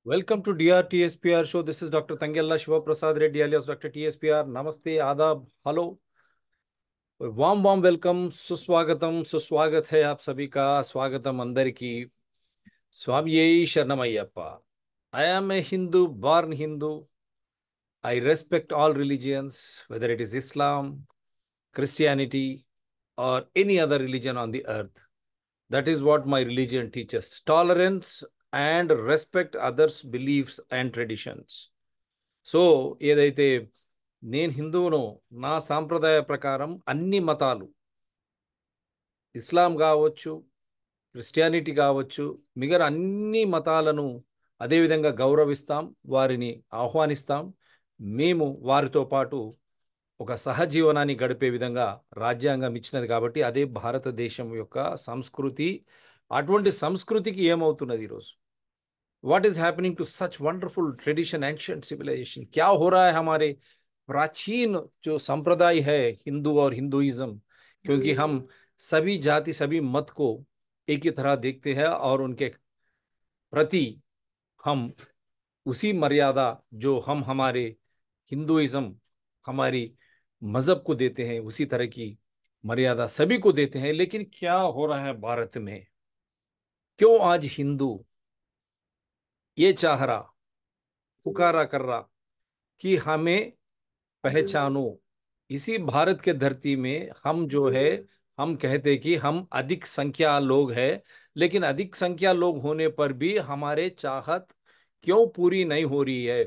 Welcome to DRTSPR show. This is Dr. Tangella Shiva Prasad Reddy alias Dr. TSPR. Namaste, आदाब, hello, वाम वाम welcome, सुस्वागतम, सुस्वागत है आप सभी का, स्वागतम अंदर की, स्वामी शरणमय्यप्पा. I am a Hindu, born Hindu. I respect all religions, whether it is Islam, Christianity, or any other religion on the earth. That is what my religion teaches: tolerance and respect others' beliefs and traditions. So ఏదైతే నేను హిందువునో, నా సాంప్రదాయ ప్రకారం అన్ని మతాలు, ఇస్లాం కావచ్చు, Christianity కావచ్చు, మిగతా అన్ని మతాలను అదేవిధంగా గౌరవిస్తాం, వారిని ఆహ్వానిస్తాం. మేము వారితో పాటు ఒక సహజీవనాన్ని గడిపే విధంగా రాజ్యాంగం ఇచ్చినది కాబట్టి అదే భారతదేశం యొక్క సంస్కృతి. అటువంటి సంస్కృతికి ఏమవుతున్నది ఈరోజు? what is happening to such wonderful tradition, ancient civilization? क्या हो रहा है हमारे प्राचीन जो संप्रदाय है हिंदू और हिंदुइज्म? क्योंकि हम सभी जाति, सभी मत को एक ही तरह देखते हैं और उनके प्रति हम उसी मर्यादा जो हम हमारे हिंदुइज्म, हमारी मजहब को देते हैं, उसी तरह की मर्यादा सभी को देते हैं. लेकिन क्या हो रहा है भारत में? क्यों आज हिंदू ये चाह रहा, पुकारा कर रहा कि हमें पहचानो? इसी भारत के धरती में हम जो है, हम कहते कि हम अधिक संख्या लोग हैं, लेकिन अधिक संख्या लोग होने पर भी हमारे चाहत क्यों पूरी नहीं हो रही है?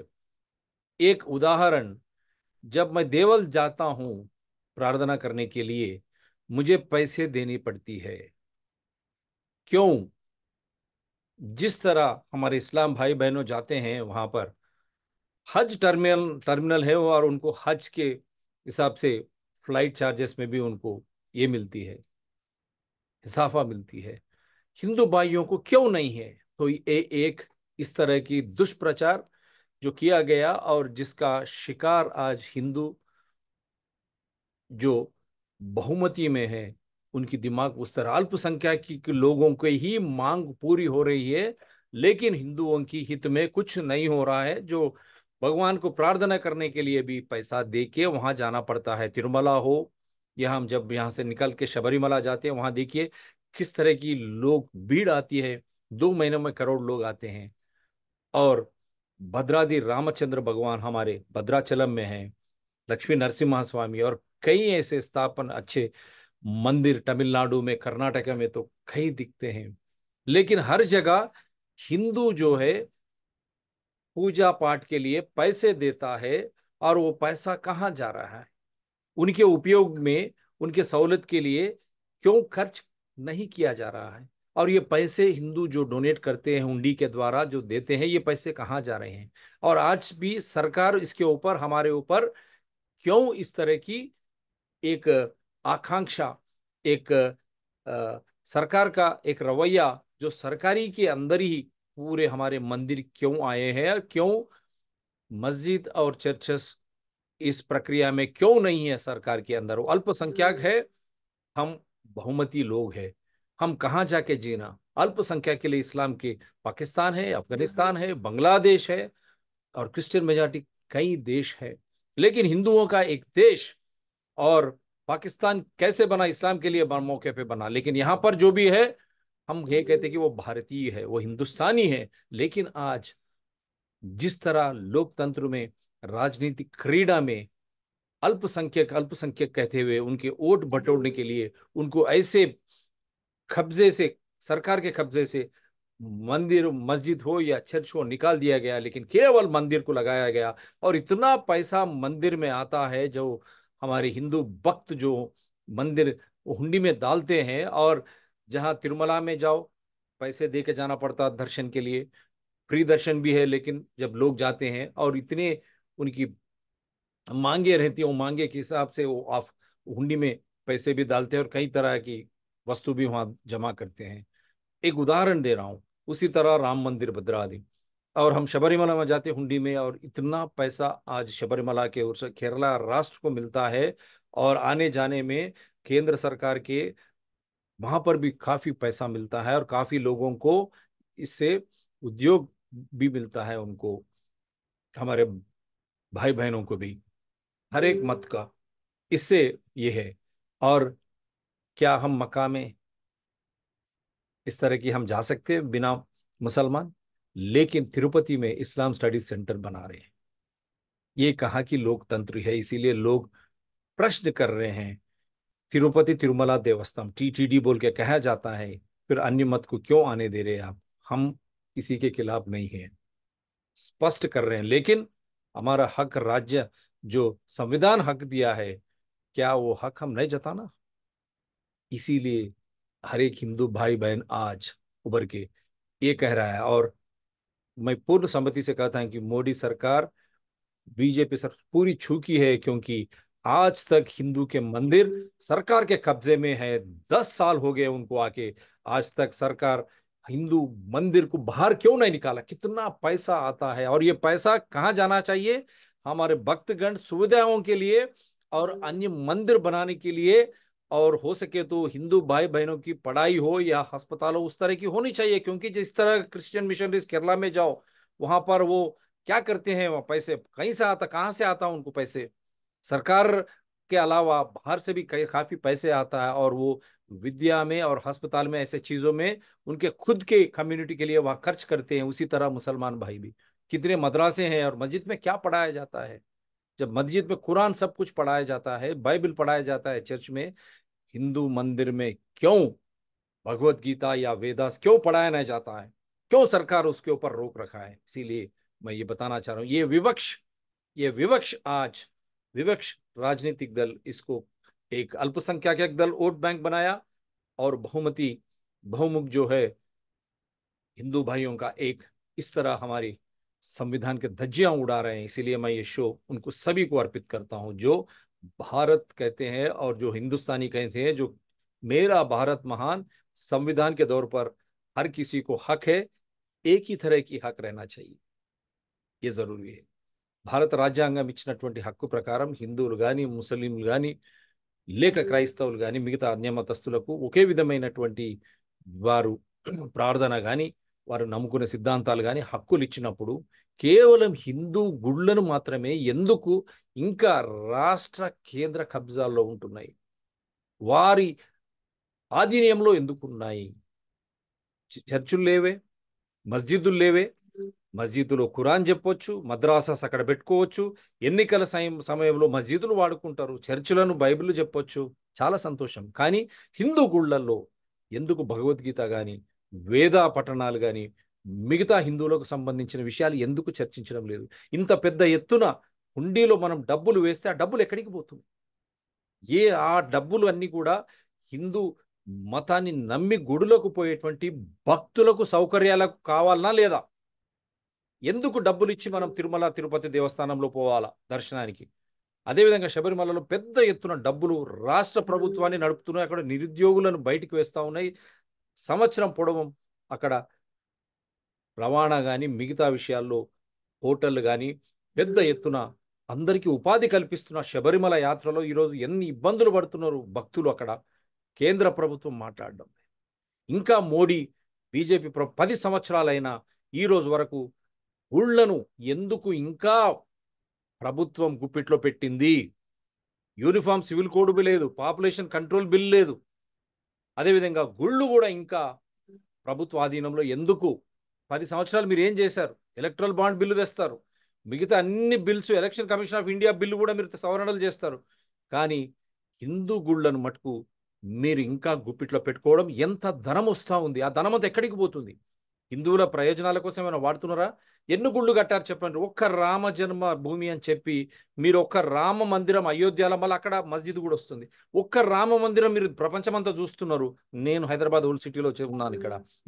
एक उदाहरण, जब मैं देवल जाता हूं प्रार्थना करने के लिए, मुझे पैसे देनी पड़ती है. क्यों? जिस तरह हमारे इस्लाम भाई बहनों जाते हैं वहां पर हज टर्मिनल है और उनको हज के हिसाब से फ्लाइट चार्जेस में भी उनको ये मिलती है, इजाफा मिलती है. हिंदू भाइयों को क्यों नहीं है? तो ये एक इस तरह की दुष्प्रचार जो किया गया और जिसका शिकार आज हिंदू जो बहुमती में है, उनकी दिमाग उस तरह अल्पसंख्यक की लोगों के ही मांग पूरी हो रही है, लेकिन हिंदुओं की हित में कुछ नहीं हो रहा है. जो भगवान को प्रार्थना करने के लिए भी पैसा दे के वहां जाना पड़ता है, तिरुमला हो या हम जब यहाँ से निकल के शबरीमला जाते हैं, वहां देखिए किस तरह की लोग भीड़ आती है. 2 महीनों में करोड़ लोग आते हैं. और भद्राद्रि रामचंद्र भगवान हमारे भद्राचलम में हैं, लक्ष्मी नरसिम्हा स्वामी और कई ऐसे स्थापन अच्छे मंदिर तमिलनाडु में, कर्नाटक में तो कई दिखते हैं. लेकिन हर जगह हिंदू जो है पूजा पाठ के लिए पैसे देता है, और वो पैसा कहाँ जा रहा है? उनके उपयोग में, उनके सहूलत के लिए क्यों खर्च नहीं किया जा रहा है? और ये पैसे हिंदू जो डोनेट करते हैं हुंडी के द्वारा जो देते हैं, ये पैसे कहाँ जा रहे हैं? और आज भी सरकार इसके ऊपर, हमारे ऊपर क्यों इस तरह की एक आकांक्षा, एक सरकार का एक रवैया जो सरकारी के अंदर ही पूरे हमारे मंदिर क्यों आए हैं, और क्यों मस्जिद और चर्चेस इस प्रक्रिया में क्यों नहीं है? सरकार के अंदर वो अल्पसंख्यक है, हम बहुमती लोग हैं, हम कहाँ जाके जीना? अल्पसंख्यक के लिए इस्लाम के पाकिस्तान है, अफगानिस्तान है, बांग्लादेश है, और क्रिश्चियन मेजॉरिटी कई देश है. लेकिन हिंदुओं का एक देश, और पाकिस्तान कैसे बना? इस्लाम के लिए मौके पे बना. लेकिन यहाँ पर जो भी है, हम ये कहते हैं कि वो भारतीय है, वो हिंदुस्तानी है. लेकिन आज जिस तरह लोकतंत्र में, राजनीतिक क्रीड़ा में अल्पसंख्यक अल्पसंख्यक कहते हुए उनके वोट बटोरने के लिए उनको ऐसे कब्जे से, सरकार के कब्जे से मंदिर, मस्जिद हो या चर्च हो, निकाल दिया गया. लेकिन केवल मंदिर को लगाया गया, और इतना पैसा मंदिर में आता है जो हमारे हिंदू भक्त जो मंदिर हुंडी में डालते हैं. और जहां तिरुमला में जाओ, पैसे दे के जाना पड़ता दर्शन के लिए, फ्री दर्शन भी है, लेकिन जब लोग जाते हैं और इतने उनकी मांगे रहती है, वो मांगे के हिसाब से वो ऑफ हुंडी में पैसे भी डालते हैं और कई तरह की वस्तु भी वहां जमा करते हैं. एक उदाहरण दे रहा हूं. उसी तरह राम मंदिर भद्रादि, और हम शबरीमला में जाते हैं हुंडी में, और इतना पैसा आज शबरीमला के उस केरला राष्ट्र को मिलता है, और आने जाने में केंद्र सरकार के वहां पर भी काफी पैसा मिलता है, और काफी लोगों को इससे उद्योग भी मिलता है उनको, हमारे भाई बहनों को भी, हर एक मत का। इससे ये है। और क्या हम मक्का में इस तरह की हम जा सकते हैं बिना मुसलमान? लेकिन तिरुपति में इस्लाम स्टडीज सेंटर बना रहे हैं। ये कहाँ की लोकतंत्र है, इसीलिए लोग प्रश्न कर रहे हैं। तिरुपति तिरुमला देवस्थान टीटीडी बोल के कहा जाता है, फिर अन्य मत को क्यों आने दे रहे हैं आप? हम किसी के खिलाफ नहीं हैं, स्पष्ट कर रहे हैं। लेकिन हमारा हक, राज्य जो संविधान हक दिया है, क्या वो हक हम नहीं जताना? इसीलिए हर एक हिंदू भाई बहन आज उभर के ये कह रहा है। और मैं पूर्ण सम्मति से कहता हूं कि मोदी सरकार, बीजेपी सर पूरी छूकी है, क्योंकि आज तक हिंदू के मंदिर सरकार के कब्जे में है। 10 साल हो गए उनको आके, आज तक सरकार हिंदू मंदिर को बाहर क्यों नहीं निकाला? कितना पैसा आता है, और ये पैसा कहाँ जाना चाहिए? हमारे भक्तगण सुविधाओं के लिए और अन्य मंदिर बनाने के लिए, और हो सके तो हिंदू भाई बहनों की पढ़ाई हो या अस्पताल हो, उस तरह की होनी चाहिए। क्योंकि जिस तरह क्रिश्चियन मिशनरीज केरला में जाओ, वहां पर वो क्या करते हैं? वहां पैसे कहीं से आता, कहाँ से आता उनको पैसे? सरकार के अलावा बाहर से भी कई काफी पैसे आता है, और वो विद्या में और अस्पताल में ऐसे चीजों में उनके खुद के कम्युनिटी के लिए वहां खर्च करते हैं। उसी तरह मुसलमान भाई भी, कितने मदरसे हैं, और मस्जिद में क्या पढ़ाया जाता है? जब मस्जिद में कुरान सब कुछ पढ़ाया जाता है, बाइबल पढ़ाया जाता है चर्च में, हिंदू मंदिर में क्यों भगवत गीता या वेदास क्यों पढ़ाया नहीं जाता है? क्यों सरकार उसके ऊपर रोक रखा है? इसीलिए मैं ये बताना चाह रहा हूं, ये विवक्ष आज, विवक्ष राजनीतिक दल इसको एक अल्पसंख्यक एक दल वोट बैंक बनाया, और बहुमती बहुमुख जो है हिंदू भाइयों का एक, इस तरह हमारी संविधान के धज्जियां उड़ा रहे हैं। इसीलिए मैं ये शो उनको सभी को अर्पित करता हूं, जो भारत कहते हैं और जो हिंदुस्तानी कहते हैं, जो मेरा भारत महान। संविधान के दौर पर हर किसी को हक है, एक ही तरह की हक रहना चाहिए, ये जरूरी है। భారత రాజ్యాంగం ఇచ్చినటువంటి హక్కు ప్రకారం హిందువులు కానీ, ముస్లింలు కానీ, లేక క్రైస్తవులు కానీ, మిగతా అన్య మతస్థులకు ఒకే విధమైనటువంటి వారు ప్రార్థన కానీ, వారు నమ్ముకునే సిద్ధాంతాలు కానీ హక్కులు ఇచ్చినప్పుడు, కేవలం హిందూ గుళ్ళను మాత్రమే ఎందుకు ఇంకా రాష్ట్ర కేంద్ర కబ్జాల్లో ఉంటున్నాయి? వారి ఆధీనంలో ఎందుకున్నాయి? చర్చులు లేవే, మస్జిదులు లేవే? మస్జిదులో ఖురాన్ చెప్పొచ్చు, మద్రాసాస్ అక్కడ పెట్టుకోవచ్చు, ఎన్నికల సమయంలో మస్జిదులు వాడుకుంటారు, చర్చిలను బైబిల్ చెప్పొచ్చు, చాలా సంతోషం. కానీ హిందూ గుళ్ళల్లో ఎందుకు భగవద్గీత కానీ, వేద పఠనాలు కానీ, మిగతా హిందువులకు సంబంధించిన విషయాలు ఎందుకు చర్చించడం లేదు? ఇంత పెద్ద ఎత్తున హుండీలో మనం డబ్బులు వేస్తే ఆ డబ్బులు ఎక్కడికి పోతుంది? ఆ డబ్బులు అన్నీ కూడా హిందూ మతాన్ని నమ్మి గుడులకు పోయేటువంటి భక్తులకు సౌకర్యాలకు కావాలనా లేదా? ఎందుకు డబ్బులు ఇచ్చి మనం తిరుమల తిరుపతి దేవస్థానంలో పోవాలా దర్శనానికి? అదేవిధంగా శబరిమలలో పెద్ద ఎత్తున డబ్బులు రాష్ట్ర ప్రభుత్వాన్ని నడుపుతున్నాయి. అక్కడ నిరుద్యోగులను బయటికి వేస్తా ఉన్నాయి. సంవత్సరం పొడవు అక్కడ రవాణా కానీ, మిగతా విషయాల్లో హోటళ్లు కానీ పెద్ద ఎత్తున అందరికీ ఉపాధి కల్పిస్తున్న శబరిమల యాత్రలో ఈరోజు ఎన్ని ఇబ్బందులు పడుతున్నారు భక్తులు అక్కడ. కేంద్ర ప్రభుత్వం మాట్లాడడం, ఇంకా మోడీ బీజేపీ 10 సంవత్సరాలైనా ఈ రోజు వరకు గుళ్లను ఎందుకు ఇంకా ప్రభుత్వం గుప్పిట్లో పెట్టింది? యూనిఫామ్ సివిల్ కోడ్ లేదు, పాపులేషన్ కంట్రోల్ బిల్ లేదు. అదేవిధంగా గుళ్ళు కూడా ఇంకా ప్రభుత్వ ఆధీనంలో ఎందుకు? 10 సంవత్సరాలు మీరు ఏం చేశారు? ఎలక్ట్రల్ బాండ్ బిల్లు తెస్తారు, మిగతా అన్ని bills, election commission of India bill కూడా మీరు సవరణలు చేస్తారు. కానీ హిందూ గుళ్ళను మటుకు మీరు ఇంకా గుప్పిట్లో పెట్టుకోవడం. ఎంత ధనం వస్తూ ఉంది, ఆ ధనం అంతా ఎక్కడికి పోతుంది? హిందువుల ప్రయోజనాల కోసం ఏమైనా వాడుతున్నారా? ఎన్ని గుళ్ళు కట్టారు చెప్పండి? ఒక్క రామ జన్మ భూమి అని చెప్పి మీరు ఒక్క రామ మందిరం అయోధ్యలో, మళ్ళీ అక్కడ మస్జిద్ కూడా వస్తుంది. ఒక్క రామ మందిరం మీరు ప్రపంచమంతా చూస్తున్నారు. నేను హైదరాబాద్ ఓల్డ్ సిటీలో ఉన్నాను,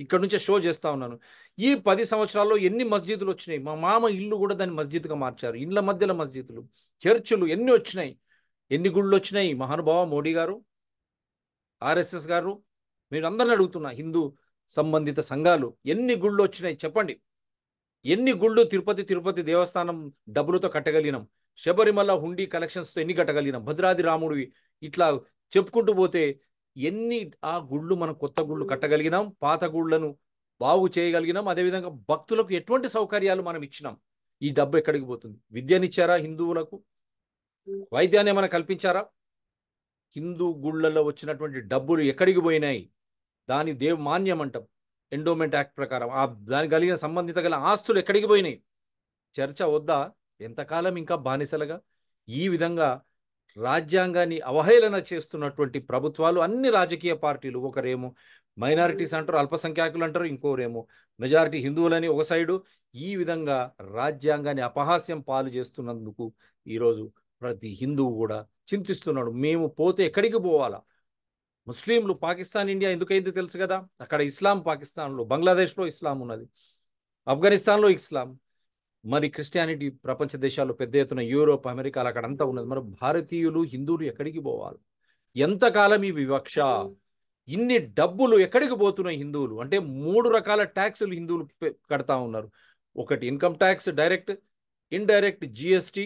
ఇక్కడ నుంచే షో చేస్తా ఉన్నాను. ఈ 10 సంవత్సరాల్లో ఎన్ని మస్జిదులు వచ్చినాయి? మా మామ ఇల్లు కూడా దాన్ని మస్జిద్గా మార్చారు. ఇళ్ళ మధ్యలో మస్జిదులు, చర్చిలు ఎన్ని వచ్చినాయి? ఎన్ని గుళ్ళు వచ్చినాయి? మహానుభావ మోడీ గారు, ఆర్ఎస్ఎస్ గారు, మీరు అందరిని అడుగుతున్నా, హిందూ సంబంధిత సంఘాలు ఎన్ని గుళ్ళు వచ్చినాయి చెప్పండి? ఎన్ని గుళ్ళు తిరుపతి దేవస్థానం డబ్బులతో కట్టగలిగినాం? శబరిమల హుండీ కలెక్షన్స్తో ఎన్ని కట్టగలిగినాం? భద్రాది రాముడివి, ఇట్లా చెప్పుకుంటూ పోతే ఎన్ని ఆ గుళ్ళు మనం కొత్త గుళ్ళు కట్టగలిగినాం? పాత గుళ్ళను బాగు చేయగలిగినాం. అదేవిధంగా భక్తులకు ఎటువంటి సౌకర్యాలు మనం ఇచ్చినాం. ఈ డబ్బు ఎక్కడికి పోతుంది? విద్యనిచ్చారా హిందువులకు? వైద్యాన్ని ఏమైనా కల్పించారా? హిందూ గుళ్ళల్లో వచ్చినటువంటి డబ్బులు ఎక్కడికి పోయినాయి? దాని మాన్యం అంటాం ఎండోమెంట్ యాక్ట్ ప్రకారం. దానికి కలిగిన సంబంధిత గల ఆస్తులు ఎక్కడికి పోయినాయి? చర్చ వద్దా? ఎంతకాలం ఇంకా బానిసలుగా? ఈ విధంగా రాజ్యాంగాన్ని అవహేళన చేస్తున్నటువంటి ప్రభుత్వాలు, అన్ని రాజకీయ పార్టీలు, ఒకరేమో మైనారిటీస్ అంటారు, అల్పసంఖ్యాకులు అంటారు, ఇంకోరేమో మెజారిటీ హిందువులని ఒక సైడు, ఈ విధంగా రాజ్యాంగాన్ని అపహాస్యం పాలు చేస్తున్నందుకు ఈరోజు ప్రతి హిందువు కూడా చింతిస్తున్నాడు. మేము పోతే ఎక్కడికి పోవాలా? ముస్లింలు పాకిస్తాన్ ఇండియా ఎందుకైందో తెలుసు కదా. అక్కడ ఇస్లాం, పాకిస్తాన్లో, బంగ్లాదేశ్లో ఇస్లాం ఉన్నది, ఆఫ్ఘనిస్తాన్లో ఇస్లాం, మరి క్రిస్టియానిటీ ప్రపంచ దేశాల్లో పెద్ద ఎత్తున, యూరోప్, అమెరికాలు అక్కడంతా ఉన్నది. మరి భారతీయులు, హిందువులు ఎక్కడికి పోవాలి? ఎంతకాలం ఈ వివక్ష? ఇన్ని డబ్బులు ఎక్కడికి పోతున్నాయి హిందువులు? అంటే 3 రకాల ట్యాక్సులు హిందువులు కడతా ఉన్నారు. ఒకటి income tax, direct, indirect, GST,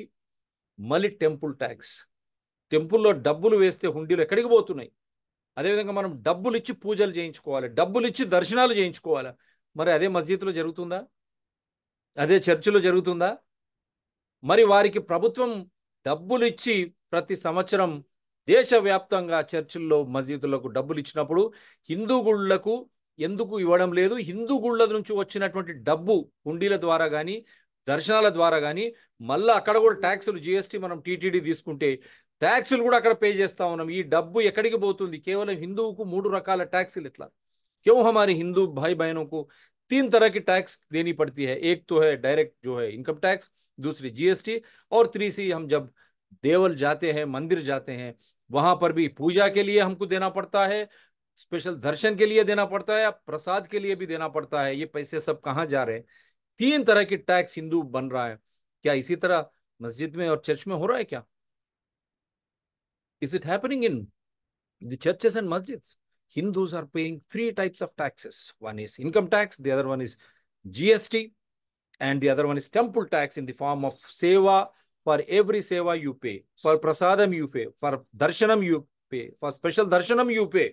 మళ్ళీ టెంపుల్ ట్యాక్స్. టెంపుల్లో డబ్బులు వేస్తే హుండీలు ఎక్కడికి పోతున్నాయి? అదేవిధంగా మనం డబ్బులు ఇచ్చి పూజలు చేయించుకోవాలి, డబ్బులు ఇచ్చి దర్శనాలు చేయించుకోవాలి. మరి అదే మస్జిద్లో జరుగుతుందా? అదే చర్చిలో జరుగుతుందా? మరి వారికి ప్రభుత్వం డబ్బులు ఇచ్చి ప్రతి సంవత్సరం దేశవ్యాప్తంగా చర్చిల్లో, మసీదులకు డబ్బులు ఇచ్చినప్పుడు హిందూ గుళ్లకు ఎందుకు ఇవ్వడం లేదు? హిందూ గుళ్ళ నుంచి వచ్చినటువంటి డబ్బు హుండీల ద్వారా కానీ, దర్శనాల ద్వారా కానీ, మళ్ళీ అక్కడ కూడా ట్యాక్సులు, జిఎస్టీ, మనం టీటీడీ తీసుకుంటే ట్యాక్సులు కూడా అక్కడ పే చేస్తా ఉన్నాం. ఈ డబ్బు ఎక్కడికి పోతుంది? కేవలం హిందువుకు 3 రకాల ట్యాక్సులు ఎట్లా? क्यों हमारे हिंदू भाई बहनों को 3 तरह की टैक्स देनी पड़ती है? एक तो है डायरेक्ट जो है इनकम टैक्स, दूसरी जीएसटी, और तीसरी हम जब देवल जाते हैं, मंदिर जाते हैं, वहां पर भी पूजा के लिए हमको देना पड़ता है, स्पेशल दर्शन के लिए देना पड़ता है, प्रसाद के लिए भी देना पड़ता है। ये पैसे सब कहाँ जा रहे हैं? 3 तरह की टैक्स हिंदू बन रहा है। क्या इसी तरह मस्जिद में और चर्च में हो रहा है क्या? Is it happening in the churches and masjids? Hindus are paying 3 types of taxes. One is income tax, the other one is GST, and the other one is temple tax in the form of seva. For every seva you pay, for prasadam you pay, for darshanam you pay, for special darshanam you pay.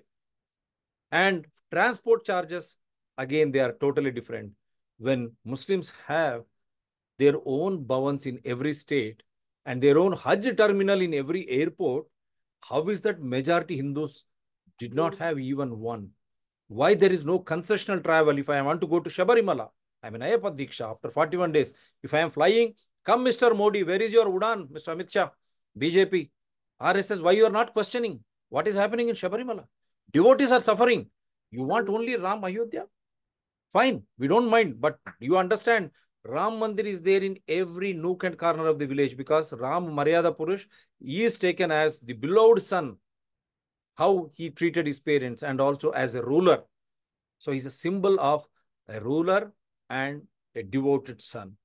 And transport charges, again, they are totally different. When Muslims have their own bhavans in every state and their own Hajj terminal in every airport, how is that majority Hindus did not have even one? Why there is no concessional travel? If I want to go to Shabarimala, I'm an Ayyappa Diksha after 41 days. If I am flying, come Mr. Modi, where is your Udan? Mr. Amit Shah, BJP, RSS, why you are not questioning what is happening in Shabarimala? Devotees are suffering. You want only Ram Ayodhya? Fine, we don't mind. But you understand, Ram Mandir is there in every nook and corner of the village, because Ram Maryada Purush is taken as the beloved son, how he treated his parents, and also as a ruler. So he's a symbol of a ruler and a devoted son.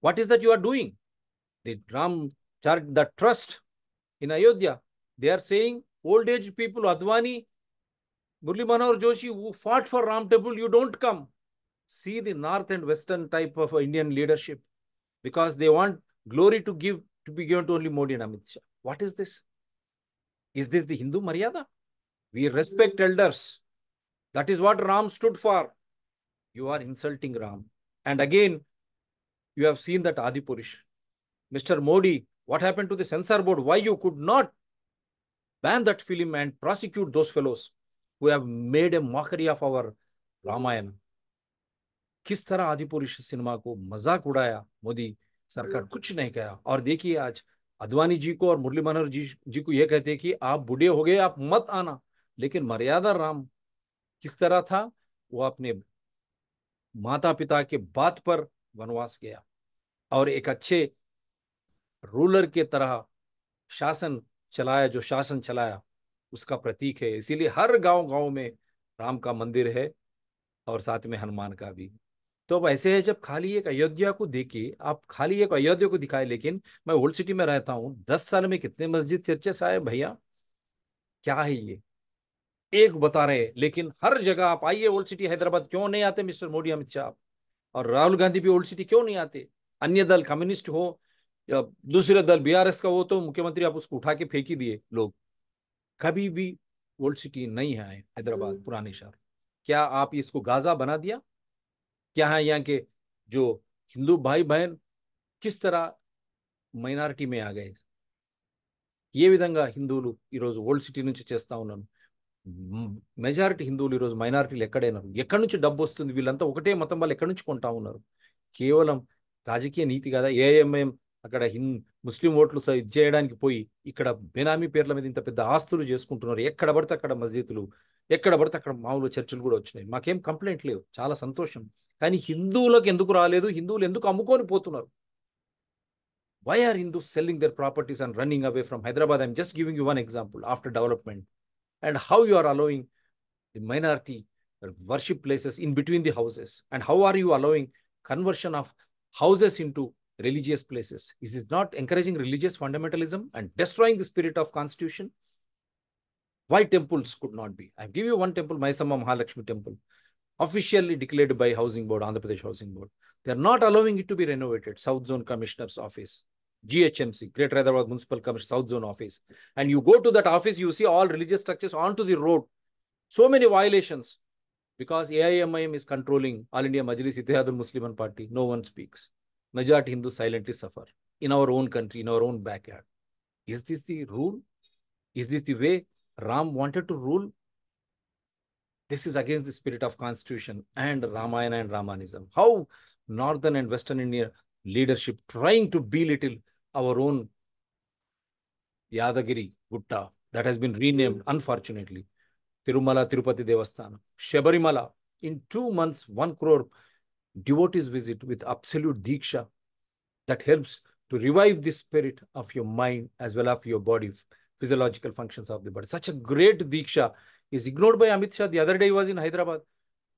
What is that you are doing? The the trust in Ayodhya, they are saying old age people, Advani, Murli Manohar Joshi, who fought for Ram Temple, you don't come. See the north and western type of Indian leadership, because they want glory to be given to only Modi and Amit Shah. What is this? Is this the Hindu Maryada? We respect elders. That is what Ram stood for. You are insulting Ram. And again, you have seen that Adipurish. Mr. Modi, what happened to the censor board? Why you could not ban that film and prosecute those fellows who have made a mockery of our Ramayana? किस तरह Adipurush cinema को मजाक उड़ाया मोदी सरकार, कुछ नहीं कहा। और देखिए आज अडवाणी जी को और मुरली मनोहर जी को यह कहते हैं कि आप बूढ़े हो गए, आप मत आना। लेकिन मर्यादा राम किस तरह था? वो अपने माता पिता के बात पर वनवास गया और एक अच्छे रूलर के तरह शासन चलाया। जो शासन चलाया उसका प्रतीक है। इसीलिए हर गांव गांव में राम का मंदिर है और साथ में हनुमान का भी। तो अब ऐसे है, जब खाली एक अयोध्या को देखिए, आप खाली एक अयोध्या को दिखाए। लेकिन मैं ओल्ड सिटी में रहता हूं, 10 साल में कितने मस्जिद चर्चेस आए भैया? क्या है ये? एक बता रहे, लेकिन हर जगह आप आइए ओल्ड सिटी हैदराबाद, क्यों नहीं आते मिस्टर मोदी, अमित शाह और राहुल गांधी भी ओल्ड सिटी क्यों नहीं आते? अन्य दल कम्युनिस्ट हो या दूसरे दल बीआरएस का, वो तो मुख्यमंत्री आप उसको उठा के फेंक ही दिए लोग। कभी भी ओल्ड सिटी नहीं है आए हैदराबाद पुराने शहर। क्या आप इसको गाजा बना दिया? क्या है यहाँ के जो हिंदू भाई बहन किस तरह మైనారిటీ మే ఆ గए? ఏ విధంగా హిందువులు ఈరోజు ఓల్డ్ సిటీ నుంచి చేస్తా ఉన్నాను. మెజారిటీ హిందువులు ఈరోజు మైనారిటీలు ఎక్కడైనారు? ఎక్కడి నుంచి డబ్బు వస్తుంది? వీళ్ళంతా ఒకటే మతం వాళ్ళు ఎక్కడి నుంచి కొంటా ఉన్నారు? కేవలం రాజకీయ నీతి కదా. ఏఎంఎం అక్కడ ముస్లిం ఓట్లు ఇది చేయడానికి పోయి ఇక్కడ బెనామీ పేర్ల మీద ఇంత పెద్ద ఆస్తులు చేసుకుంటున్నారు. ఎక్కడ పడితే అక్కడ మస్జిద్లు, ఎక్కడ పడితే అక్కడ మామూలు చర్చిలు కూడా వచ్చినాయి. మాకేం కంప్లైంట్ లేవు, చాలా సంతోషం. కానీ హిందువులకు ఎందుకు రాలేదు? హిందువులు ఎందుకు అమ్ముకొని పోతున్నారు? Why are Hindus selling their properties and running away from Hyderabad? I'm just giving you one example after development, and how you are allowing the minority worship places in between the houses, and how are you allowing conversion of houses into religious places? Is it not encouraging religious fundamentalism and destroying the spirit of constitution? Why temples could not be? I'll give you one temple, Maisamma Mahalakshmi temple, officially declared by Housing Board, Andhra Pradesh Housing Board. They are not allowing it to be renovated. South Zone Commissioner's Office, GHMC, Greater Hyderabad Municipal Commission, South Zone Office. And you go to that office, you see all religious structures onto the road. So many violations. Because AIMIM is controlling All India Majlis Ittihadul Musliman Party. No one speaks. Majority Hindus silently suffer in our own country, in our own backyard. Is this the rule? Is this the way Ram wanted to rule? This is against the spirit of constitution and Ramayana and Ramanism. How northern and western India leadership trying to belittle our own Yadagiri Gutta that has been renamed, unfortunately, Tirumala Tirupati Devasthanam. Shabarimala, in 2 months, 1 crore devotees visit with absolute Diksha that helps to revive the spirit of your mind as well as your body, physiological functions of the body. Such a great Diksha is ignored by Amit Shah. The other day he was in Hyderabad.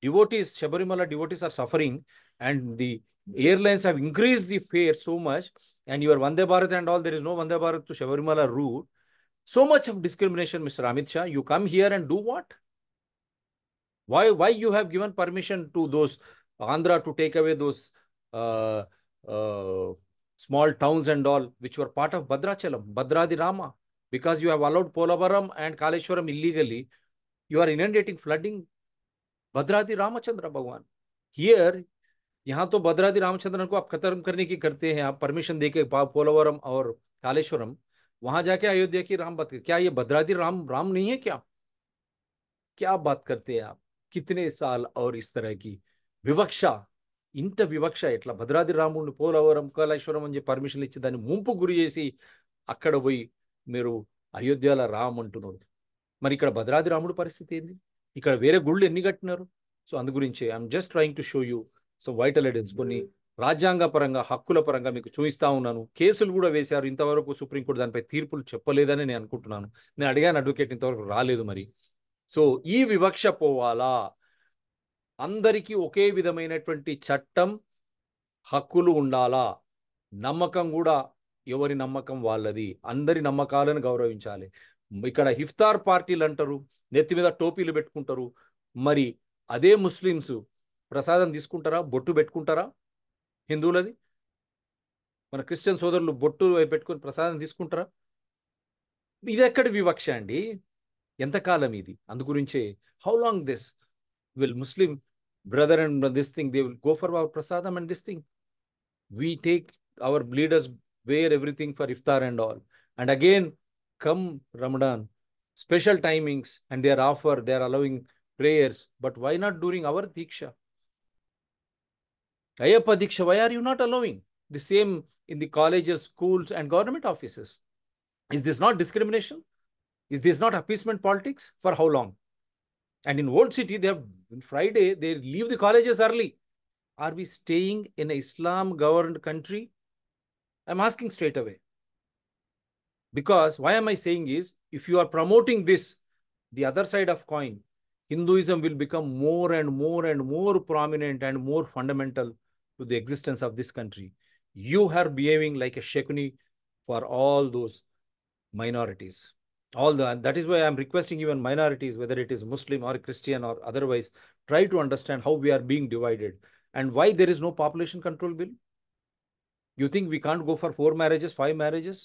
Devotees, Shabarimala devotees are suffering, and the airlines have increased the fare so much, and your Vande Bharat and all, there is no Vande Bharat to Shabarimala route. So much of discrimination, Mr. Amit Shah. You come here and do what? Why you have given permission to those Andhra to take away those uh, uh, small towns and all, which were part of Bhadrachalam, Bhadradi Rama, because you have allowed Polavaram and Kaleshwaram illegally. You are inundating, flooding Bhadradri Ramchandra भगवान. Here यहाँ तो भद्राद्री रामचंद्रन को आप खत्म करने की करते हैं, आप परमिशन देके पोलवरम और कालेश्वरम, वहां जाके अयोध्या की राम बात कर. क्या ये भद्राद्री राम नहीं है क्या? क्या बात करते हैं आप? कितने साल और इस तरह की వివక్ష, ఇంత వివక్ష ఎట్లా? భద్రాద్రి రాముడిని పోలవరం కాళేశ్వరం అని చెప్పి పర్మిషన్ ఇచ్చి దాన్ని ముంపు గురి చేసి అక్కడ పోయి మీరు అయోధ్యలో రామ్ అంటున్నారు. మరి ఇక్కడ భద్రాద్రి రాముడి పరిస్థితి ఏంది? ఇక్కడ వేరే గుళ్ళు ఎన్ని కట్టినారు? సో అందు గురించి I'm just trying to show you so vital evidence. కొన్ని రాజ్యాంగ పరంగా, హక్కుల పరంగా మీకు చూపిస్తా ఉన్నాను. కేసులు కూడా వేశారు. ఇంతవరకు సుప్రీంకోర్టు దానిపై తీర్పులు చెప్పలేదని నేను అనుకుంటున్నాను. నేను అడిగాను అడ్వకేట్, ఇంతవరకు రాలేదు. మరి సో ఈ వివక్ష పోవాలా? అందరికీ ఒకే విధమైనటువంటి చట్టం, హక్కులు ఉండాలా? నమ్మకం కూడా ఎవరి నమ్మకం వాళ్ళది. అందరి నమ్మకాలను గౌరవించాలి. ఇక్కడ ఇఫ్తార్ పార్టీలు అంటారు, నెత్తి మీద టోపీలు పెట్టుకుంటారు. మరి అదే ముస్లిమ్స్ ప్రసాదం తీసుకుంటారా? బొట్టు పెట్టుకుంటారా? హిందువులది. మన క్రిస్టియన్ సోదరులు బొట్టు పెట్టుకొని ప్రసాదం తీసుకుంటారా? ఇది ఎక్కడి వివక్ష అండి? ఎంతకాలం ఇది? అందు గురించే how long this will Muslim brother and this thing, they will go for our prasadam and this thing. We take our leaders wear everything for iftar and all. And again, come Ramadan, special timings, and they are allowing prayers. But why not during our Diksha? Ayyappa Diksha, why are you not allowing? The same in the colleges, schools, and government offices. Is this not discrimination? Is this not appeasement politics? For how long? And in old city, they have Friday, they leave the colleges early. Are we staying in an Islam governed country? I'm asking straight away. Because why am I saying is, if you are promoting this, the other side of coin, Hinduism will become more and more and more prominent and more fundamental to the existence of this country. You are behaving like a shekuni for all those minorities. That is why I'm requesting even minorities, whether it is Muslim or Christian or otherwise, try to understand how we are being divided and why there is no population control bill. You think we can't go for 4 marriages, 5 marriages,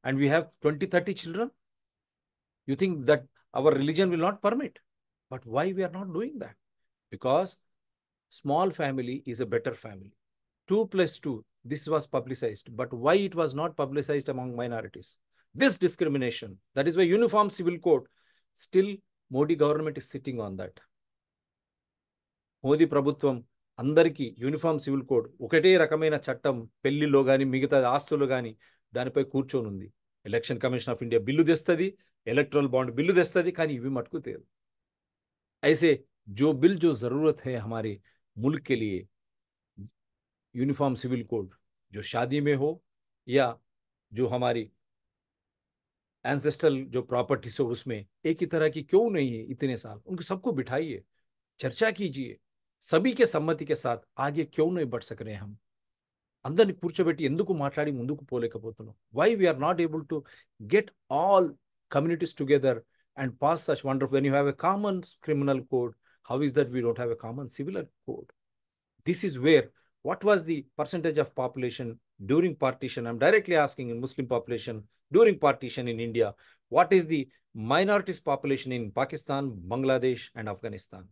and we have 20, 30 children? You think that our religion will not permit? But why we are not doing that? because small family is a better family. 2 plus 2, this was publicized. But why it was not publicized among minorities? This discrimination. That is why Uniform Civil Code, still Modi government is sitting on that. Modi ప్రభుత్వం అందరికీ uniform civil code, ఒకటే రకమైన చట్టం పెళ్లిలో కానీ మిగతా ఆస్తులు కానీ దానిపై కూర్చొని ఉంది. Election commission of India bill తెస్తుంది, ఎలక్ట్రల్ బాండ్ బిల్లు తెస్తుంది, కానీ ఇవి మటుకు తేదు. ऐसे जो बिल जो जरूरत है हमारे मुल्क के लिए, यूनिफॉर्म सिविल कोड, जो शादी में हो या जो हमारी एंसेस्ट्रल जो प्रॉपर्टीज हो उसमें एक ही तरह की क्यों नहीं है इतने साल, उनको सबको बिठाइए, चर्चा कीजिए, सभी के सम्मति के साथ आगे क्यों नहीं बढ़ सक रहे हम? అందరిని కూర్చోబెట్టి ఎందుకు మాట్లాడి ముందుకు పోలేకపోతున్నాం? Why we are not able to get all communities together and pass such wonderful, when you have a common criminal code, how is that we don't have a common civil code? This is where, what was the percentage of population during partition? I'm directly asking in Muslim population during partition in India. What is the minorities population in Pakistan, Bangladesh and Afghanistan?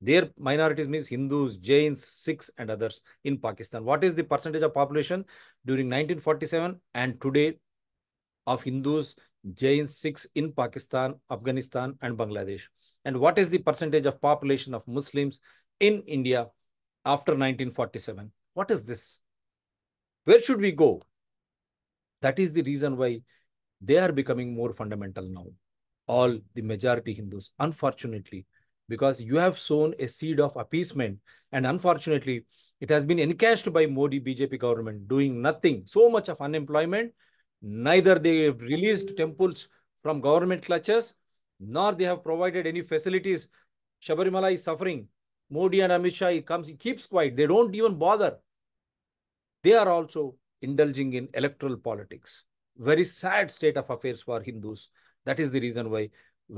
Their minorities means Hindus, Jains, Sikhs and others in Pakistan. What is the percentage of population during 1947 and today of Hindus, Jains, Sikhs in Pakistan, Afghanistan and Bangladesh? And what is the percentage of population of Muslims in India after 1947? What is this? Where should we go? That is the reason why they are becoming more fundamental now. All the majority Hindus, unfortunately, because you have sown a seed of appeasement, and unfortunately, it has been encashed by Modi BJP government doing nothing. So much of unemployment. Neither they have released temples from government clutches, nor they have provided any facilities. Shabarimala is suffering. Modi and Amit Shah, he comes, he keeps quiet. They don't even bother. They are also indulging in electoral politics. Very sad state of affairs for Hindus. That is the reason why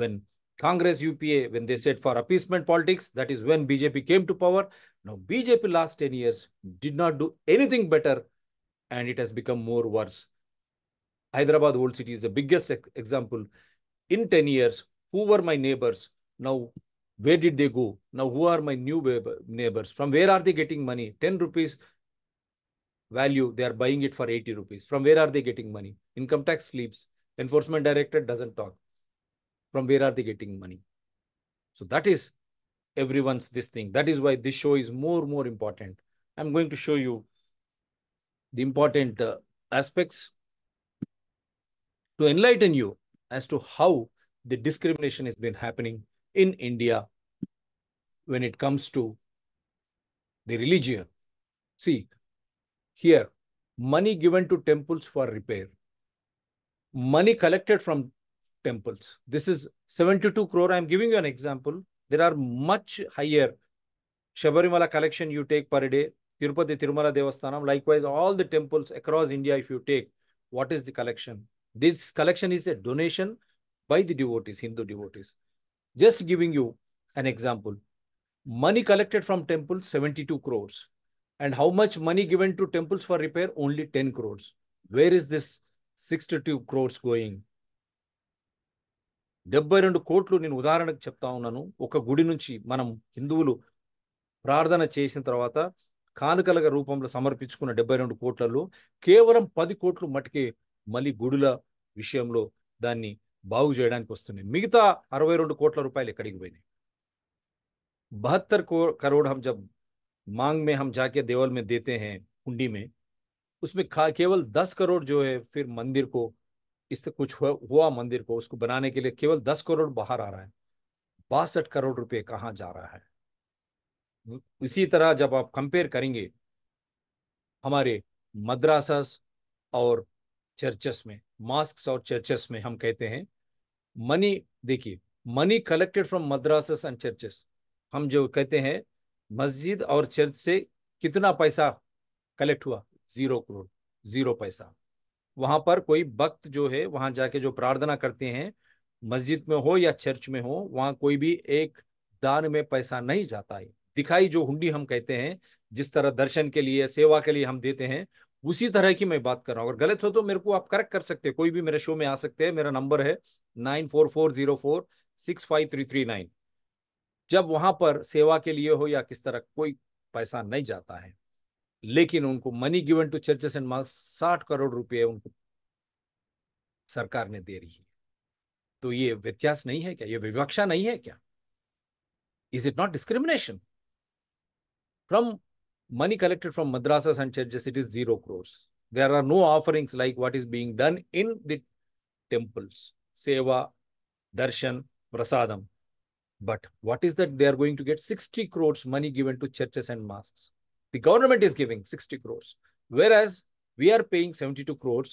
when Congress UPA, when they said for appeasement politics, that is when BJP came to power. Now BJP last 10 years did not do anything better, and it has become more worse. Hyderabad Old City is the biggest example. In 10 years, who were my neighbors? Now, where did they go? Now, who are my new neighbors? From where are they getting money? 10 rupees value, they are buying it for 80 rupees. From where are they getting money? Income tax sleeps. Enforcement Directorate doesn't talk. From where are they getting money? So that is everyone's this thing. That is why this show is more important. I'm going to show you the important aspects to enlighten you as to how the discrimination has been happening in India when it comes to the religion. See, here, money given to temples for repair, money collected from temples. This is 72 crore. I'm giving you an example. There are much higher Shabarimala collection you take per day, Tirupati Tirumala Devasthanam. Likewise, all the temples across India, if you take, what is the collection? This collection is a donation by the devotees, Hindu devotees. Just giving you an example. Money collected from temples, 72 crores. And how much money given to temples for repair? Only 10 crores. Where is this 62 crores going? 72 కోట్లు నేను ఉదాహరణకు చెప్తా ఉన్నాను. ఒక గుడి నుంచి మనం హిందువులు ప్రార్థన చేసిన తర్వాత కానుకల రూపంలో సమర్పించుకున్న 72 కోట్లలో కేవలం 10 కోట్లు మటుకే మళ్ళీ గుడుల విషయంలో దాన్ని బాగు చేయడానికి వస్తున్నాయి. మిగతా 62 కోట్ల రూపాయలు ఎక్కడికి పోయినాయి? 72 करोड़ हम जब मांग में हम जाके देवल में देते हैं हुंडी में, उसमें केवल 10 करोड़ जो है फिर मंदिर को, इससे कुछ हुआ मंदिर को, उसको बनाने के लिए केवल 10 करोड़ बाहर आ रहा है. 62 करोड़ रुपए कहाँ जा रहा है? इसी तरह जब आप कंपेयर करेंगे हमारे मद्रासास और चर्चेस में, मॉस्क्स और चर्चेस में, हम कहते हैं मनी, देखिए money collected from madrasas and churches, हम जो कहते हैं मस्जिद और चर्च से कितना पैसा कलेक्ट हुआ? 0 करोड़, 0 पैसा. वहां पर कोई भक्त जो है वहां जाके जो प्रार्थना करते हैं, मस्जिद में हो या चर्च में हो, वहां कोई भी एक दान में पैसा नहीं जाता है. दिखाई जो हुंडी हम कहते हैं, जिस तरह दर्शन के लिए, सेवा के लिए हम देते हैं, उसी तरह की मैं बात कर रहा हूं. अगर गलत हो तो मेरे को आप करेक्ट कर सकते हैं, कोई भी मेरे शो में आ सकते हैं. मेरा नंबर है 9440465339. जब वहां पर सेवा के लिए हो या किस तरह कोई पैसा नहीं जाता है, लेकिन उनको money given to churches and mosque 60 crore रुपए उनको सरकार ने दे रही है। तो ये व्यत्यास नहीं है क्या? ये विवक्षा नहीं है क्या? Is it not discrimination? From money collected from madrasas and churches, it is 0 crores. There are no offerings like what is being done in the temples, seva, darshan, prasadam. But what is that? They are going to get 60 crores money given to churches and mosques. The government is giving 60 crores, whereas we are paying 72 crores.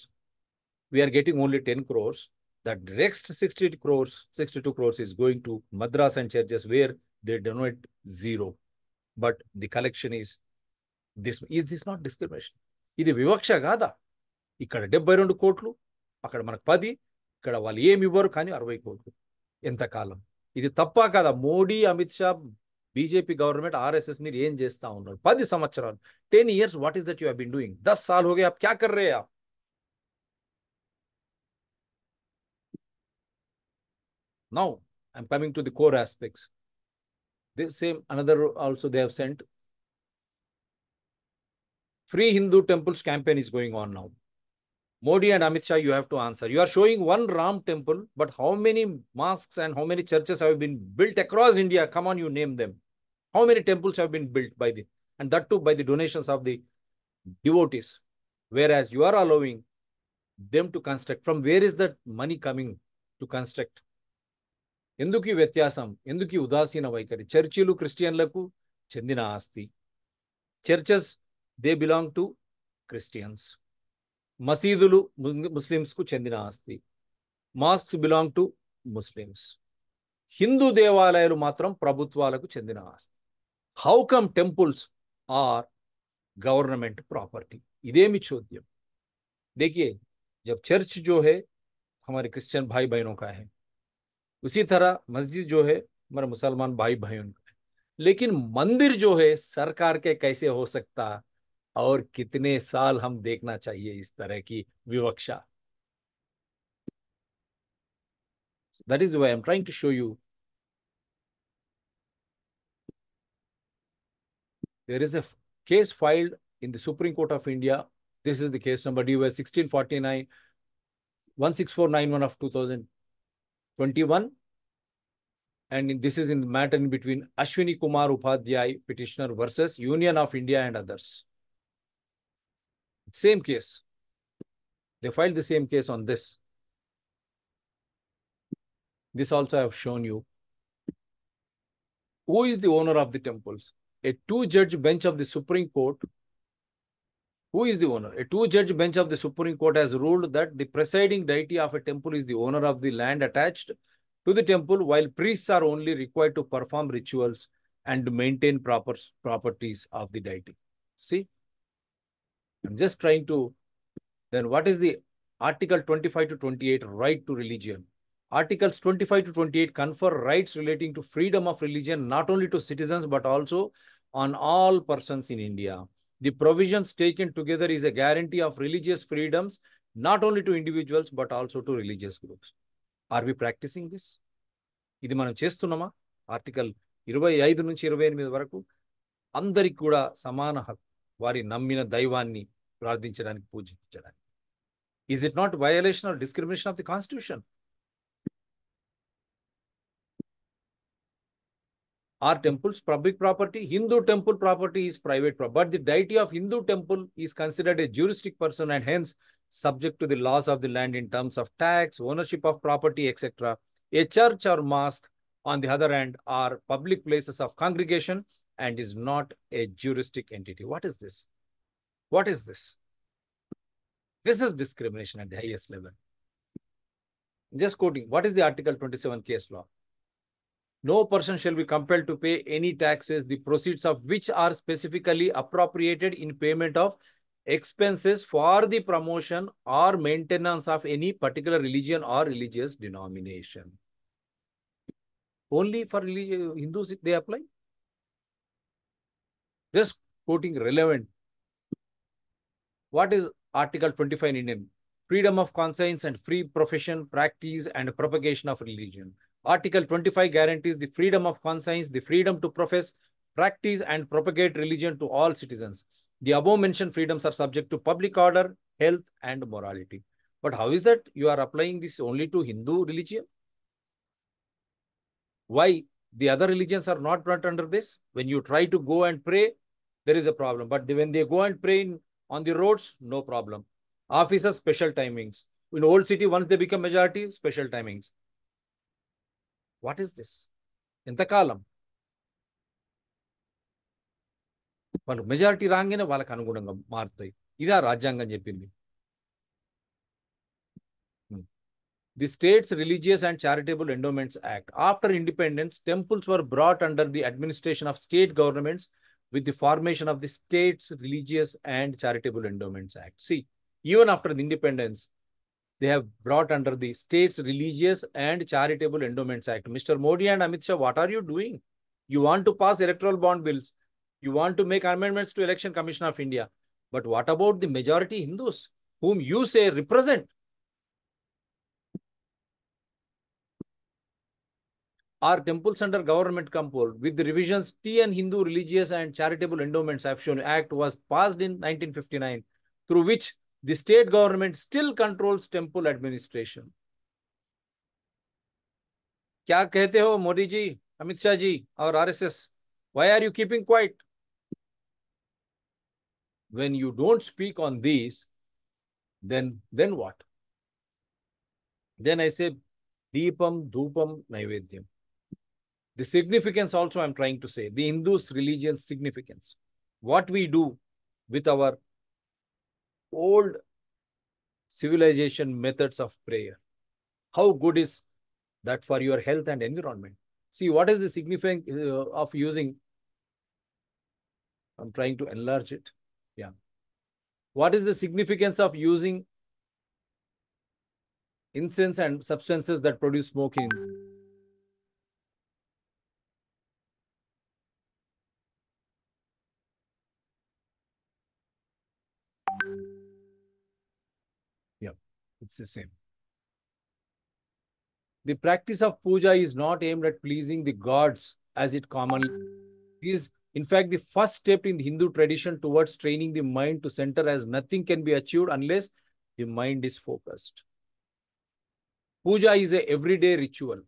We are getting only 10 crores. That next 60 crores, 62 crores is going to madras and churches where they donate zero. But the collection is this not discrimination? ఇది వివక్ష కాదా? ఇక్కడ 72 కోట్లు, అక్కడ మనకు 10, ఇక్కడ వాళ్ళు ఏమి ఇవ్వరు కానీ 60 కోట్లు. ఎంతకాలం? ఇది తప్పా కదా? Modi, Amit Shah, BJP government, RSS మీరు ఏం చేస్తా ఉన్నారు? 10 సంవత్సరాలు, 10 years, what is that you have been doing? 10 साल हो गए, आप क्या कर रहे हैं? आप now I'm coming to the core aspects. This same another also they have sent free Hindu temples campaign is going on now. Modi and Amit Shah, you have to answer. You are showing one Ram temple, but how many mosques and how many churches have been built across India? Come on, you name them. How many temples have been built by the, and that too by the donations of the devotees? Whereas you are allowing them to construct. From where is that money coming to construct? ఎందుకు వ్యత్యాసం? ఎందుకు ఉదాసీన వైఖరి? చర్చిలు క్రిస్టియన్లకు చెందిన ఆస్తి. Churches they belong to Christians. మసీదులు ముస్లిమ్స్కు చెందిన ఆస్తి. Mosques belong to Muslims. Hindu దేవాలయాలు మాత్రం ప్రభుత్వాలకు చెందిన ఆస్తి. How come temples are government property? इदेमी चोद्यम. देखिए, जब चर्च जो है हमारे क्रिश्चियन भाई बहनों का है, उसी तरह मस्जिद जो है हमारे मुसलमान भाई बहनों का है, लेकिन मंदिर जो है सरकार के कैसे हो सकता? और कितने साल हम देखना चाहिए इस तरह की विवक्षा? That is why I'm trying to show you. There is a case filed in the Supreme Court of India. This is the case number DY 1649 16491 of 2021. And this is in the matter in between Ashwini Kumar Upadhyay, petitioner, versus Union of India and others. Same case. They filed the same case on this. This also I have shown you. Who is the owner of the temples? A two-judge bench of the Supreme Court. Who is the owner? A two-judge bench of the Supreme Court has ruled that the presiding deity of a temple is the owner of the land attached to the temple, while priests are only required to perform rituals and maintain properties of the deity. See, I'm just trying to, then what is the Article 25 to 28, right to religion? Articles 25 to 28 confer rights relating to freedom of religion, not only to citizens, but also on all persons in India. The provisions taken together is a guarantee of religious freedoms, not only to individuals, but also to religious groups. Are we practicing this? ఇది మనం చేస్తున్నామా? Article 25 నుంచి 28 వరకు అందరికి కూడా సమాన హక్కు, వారి నమ్మిన దైవాన్ని ప్రార్థించడానికి, పూజించడానికి. Is it not violation or discrimination of the Constitution? Are temples public property? Hindu temple property is private property, but the deity of Hindu temple is considered a juristic person and hence subject to the laws of the land in terms of tax, ownership of property, etc. A church or mosque, on the other hand, are public places of congregation and is not a juristic entity. What is this? What is this? This is discrimination at the highest level. Just quoting, what is the Article 27 case law? No person shall be compelled to pay any taxes, the proceeds of which are specifically appropriated in payment of expenses for the promotion or maintenance of any particular religion or religious denomination. Only for Hindus they apply? Just quoting relevant. What is Article 25 in Indian? Freedom of conscience and free profession, practice and propagation of religion. Article 25 guarantees the freedom of conscience, the freedom to profess, practice, and propagate religion to all citizens. The above mentioned freedoms are subject to public order, health, and morality. But how is that you are applying this only to Hindu religion? Why the other religions are not brought under this? When you try to go and pray, there is a problem. But when they go and pray on the roads, no problem. Officers, special timings. In old city, once they become majority, special timings. What is this? ఎంతకాలం వాళ్ళు majority రాగానే వాళ్ళకి అనుగుణంగా మారుతాయి. ఇదే రాజ్యాంగం చెప్పింది. The States Religious and Charitable Endowments Act. After independence, temples were brought under the administration of state governments with the formation of the States Religious and Charitable Endowments Act. See, even after the independence, they have brought under the States Religious and Charitable Endowments Act. Mr. Modi and Amit Shah, what are you doing? You want to pass electoral bond bills. You want to make amendments to Election Commission of India. But what about the majority Hindus whom you say represent? Are temples under government control? With the revisions, TN Hindu Religious and Charitable Endowments Act was passed in 1959, through which the state government still controls temple administration. क्या कहते हो मोदी जी, अमित शाह जी और RSS? Why are you keeping quiet? When you don't speak on these, then what? Then I say, Deepam, Dhupam, Naivedyam. The significance also I'm trying to say, the Hindus' religion significance. What we do with our old civilization methods of prayer. How good is that for your health and environment? See, what is the significance of using? I'm trying to enlarge it. Yeah. What is the significance of using incense and substances that produce smoke in? Yeah, it's the same. The practice of puja is not aimed at pleasing the gods as it commonly is. In fact, the first step in the Hindu tradition towards training the mind to center, as nothing can be achieved unless the mind is focused. Puja is an everyday ritual